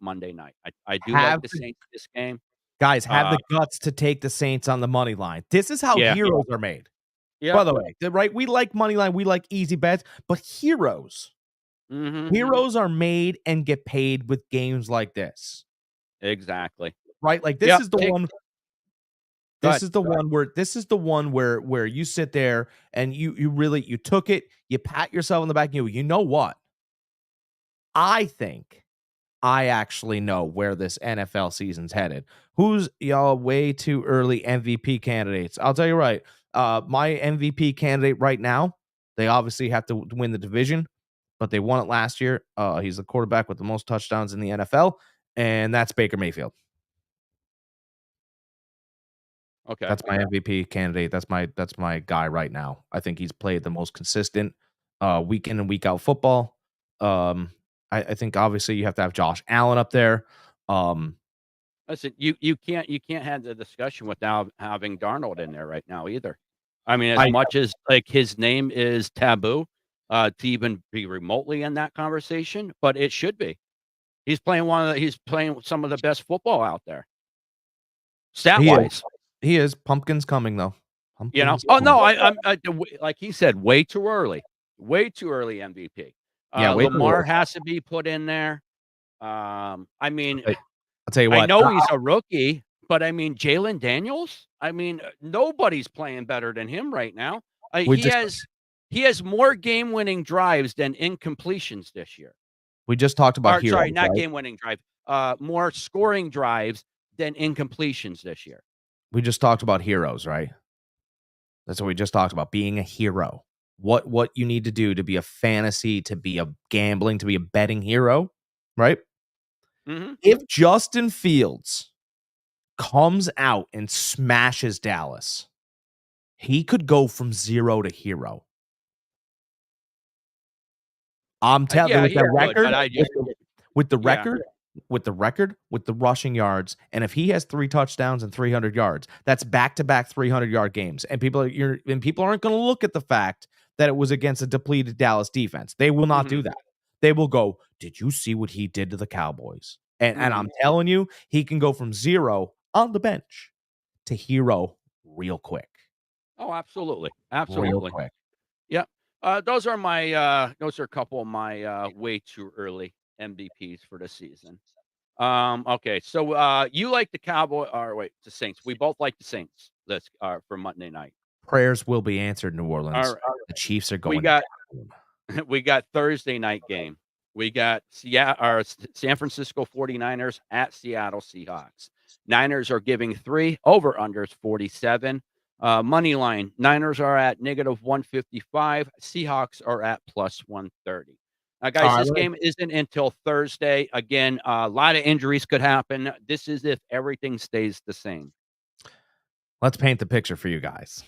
Monday night. I do like the Saints this game. Guys, have the guts to take the Saints on the money line. This is how heroes are made. Yeah. By the way, right? We like money line. We like easy bets, but heroes are made and get paid with games like this. Exactly. right? Like Yep. this is the one where you sit there and you really you took it, you pat yourself on the back, and you know what? I think I actually know where this NFL season's headed. Who's y'all way too early MVP candidates? I'll tell you right. My MVP candidate right now, they obviously have to win the division, but they won it last year. He's the quarterback with the most touchdowns in the NFL, and that's Baker Mayfield. Okay. That's my MVP candidate. That's my guy right now. I think he's played the most consistent week in and week out football. I think obviously you have to have Josh Allen up there. Um, Listen, you can't have the discussion without having Darnold in there right now either. I mean, as I much as like his name is taboo to even be remotely in that conversation, but it should be. He's playing some of the best football out there, stat he is wise. he is pumpkins coming though. You know? Pumpkins Oh coming. no, like he said, way too early MVP. Yeah, wait. Lamar has to be put in there. I mean, I'll tell you I what. know he's a rookie, but I mean, Jalen Daniels. I mean, nobody's playing better than him right now. We He just has more game-winning drives than incompletions this year. we just talked about Or heroes, sorry, not right? game-winning drive. More scoring drives than incompletions this year. We just talked about heroes, right? That's what we just talked about, being a hero. What you need to do to be a fantasy, to be a gambling, to be a betting hero, right? Hmm. If Justin Fields comes out and smashes Dallas, he could go from 0 to hero. I'm telling you, Yeah, with he the would, record, but I just with the yeah. record, with the rushing yards, and if he has 3 touchdowns and 300 yards, that's back-to-back 300-yard games. And people aren't going to look at the fact that it was against a depleted Dallas defense. They will not do Mhm, that. They will go, "Did you see what he did to the Cowboys?" And mhm. I'm telling you, he can go from 0 on the bench to hero real quick. Oh, absolutely, Real absolutely. quick. Yep. Those are a couple of my way too early MVPs for the season. Okay, so you like the Cowboy or wait, the Saints. We both like the Saints. Let's for Monday night. Prayers will be answered, New All Orleans. right. The Chiefs are We going got down. we got Thursday night game. We got San Francisco 49ers at Seattle Seahawks. Niners are giving 3 over unders 47. Money line, Niners are at -155. Seahawks are at +130. Now, guys, All this right, game isn't until Thursday. Again, a lot of injuries could happen. This is if everything stays the same. let's paint the picture for you guys,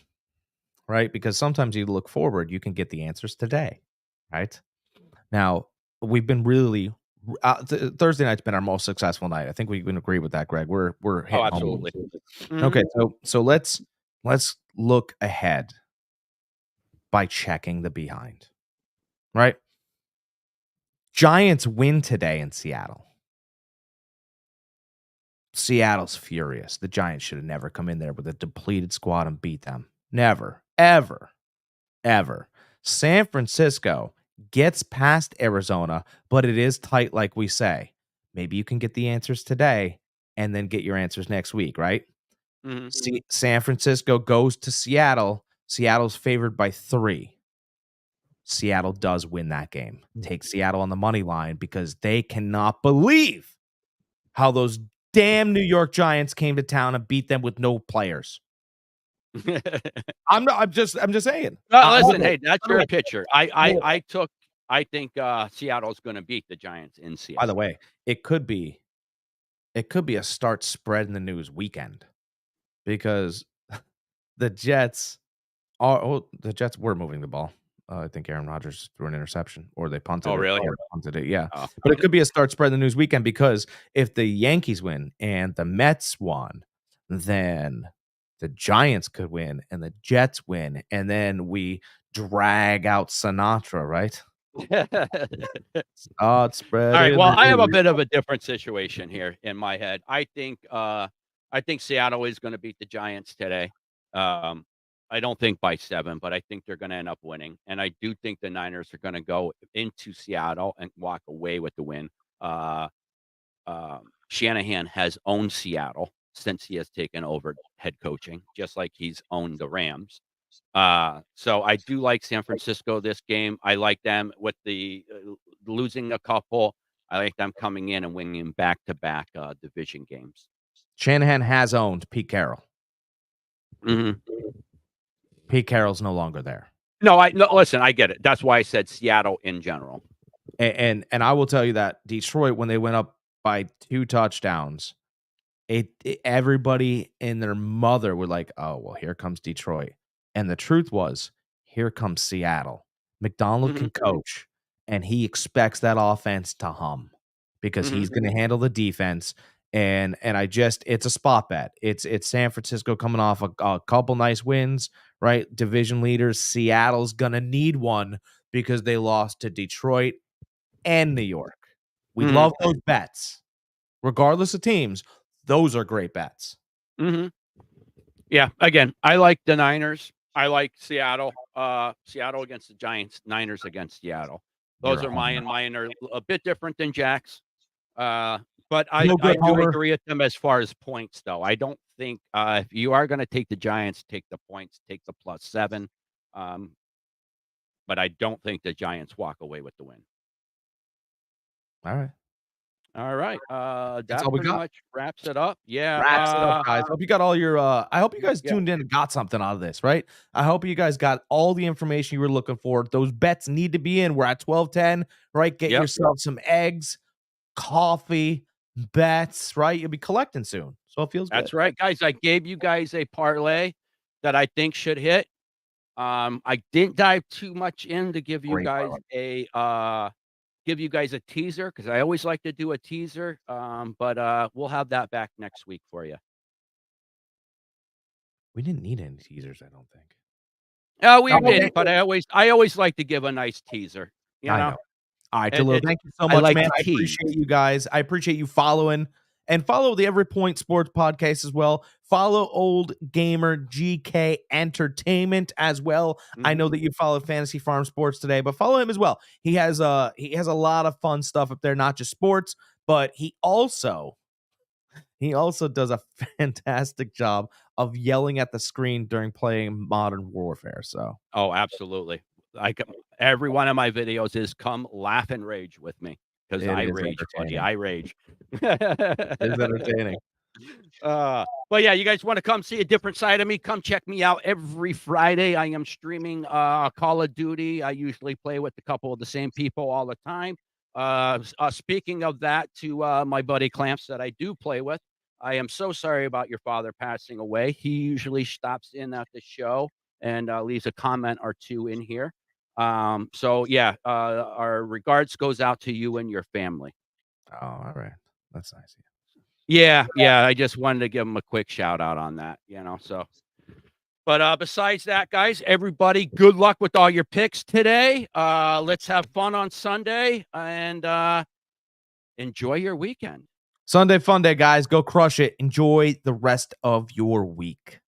right? Because sometimes you look forward, you can get the answers today, right? Now, we've been really Thursday night's been our most successful night. I think we can agree with that, Greg. We're Oh, hitting home absolutely. runs. Mhm. Okay, so let's look ahead by checking the behind, right? Giants win today in Seattle. Seattle's furious. The Giants should have never come in there with a depleted squad and beat them. Never, ever, ever. San Francisco gets past Arizona, but it is tight, like we say. Maybe you can get the answers today and then get your answers next week, right? Mhm. See, San Francisco goes to Seattle. Seattle's favored by 3. Seattle does win that game. Take Seattle on the money line because they cannot believe how those damn New York Giants came to town and beat them with no players. I'm just saying. Well, By listen, the way, hey, that's by the your way, picture. I think Seattle's going to beat the Giants in by the Seattle. way, it could be a start spreading the news weekend because the Jets the Jets were moving the ball. I think Aaron Rodgers threw an interception or they punted Oh, it. really? Or punted it, yeah. Oh, But it okay. could be a start spreading the news weekend because if the Yankees win and the Mets won, then the Giants could win and the Jets win, and then we drag out Sinatra, right? Start All right. spreading Well, the I have a news. bit of a different situation here in my head. I think Seattle is going to beat the Giants today. Um, I don't think by 7, but I think they're going to end up winning. And I do think the Niners are going to go into Seattle and walk away with the win. Uh, Shanahan has owned Seattle since he has taken over head coaching, just like he's owned the Rams. So I do like San Francisco this game. I like them with the losing a couple. I like them coming in and winning back-to-back division games. Shanahan has owned Pete Carroll. Mhm. Pete Carroll's no longer there. No, listen, I get it. That's why I said Seattle in general. And I will tell you that Detroit, when they went up by 2 touchdowns, everybody and their mother were like, "Oh, well, here comes Detroit." And the truth was, here comes Seattle. McDonald can coach, and he expects that offense to hum because he's going to handle the defense. And it's a spot bet. It's San Francisco coming off a couple nice wins, right? Division leaders. Seattle's going to need one because they lost to Detroit and New York. We love those bets. Regardless of teams, those are great bets. Yeah, again, I like the Niners. I like Seattle. Seattle against the Giants, Niners against Seattle. Those are mine. Mine are a bit different than Jack's. But I do agree with them as far as points, though. I don't think if you are going to take the Giants, take the points, take the +7. But I don't think the Giants walk away with the win. All right. All right. That's That all we pretty got. much wraps it up. Yeah. Wraps it up, guys. Hope you got all your I hope you guys tuned in and got something out of this, right? I hope you guys got all the information you were looking for. Those bets need to be in. We're at 12:10, right? Get yourself some eggs, coffee, bets, right? You'll be collecting soon. So it feels good. That's right, guys. I gave you guys a parlay that I think should hit. I didn't dive too much in to give you guys a teaser because I always like to do a teaser. But we'll have that back next week for you. We didn't need any teasers, I don't think. Oh, we did, but I always like to give a nice teaser. You know? All right, Jalil, thank you so much, man. I appreciate you guys. I appreciate you following. And follow the Every Point Sports Podcast as well. Follow OldGamerGK Entertainment as well. I know that you follow Fantasy Farm Sports today, but follow him as well. He has a lot of fun stuff up there, not just sports, but he also does a fantastic job of yelling at the screen during playing Modern Warfare. So, oh, absolutely. Every one of my videos is come laugh and rage with me. Because I rage, buddy. I rage. It's entertaining. But yeah, you guys want to come see a different side of me? Come check me out every Friday. I am streaming Call of Duty. I usually play with a couple of the same people all the time. Speaking of that, to my buddy Clamps that I do play with, I am so sorry about your father passing away. He usually stops in at the show and leaves a comment or two in here. So yeah, our regards goes out to you and your family. Oh, all right. That's nice. Yeah. I just wanted to give him a quick shout out on that, so. But besides that, guys, everybody, good luck with all your picks today. Let's have fun on Sunday and enjoy your weekend. Sunday fun day, guys. Go crush it. Enjoy the rest of your week.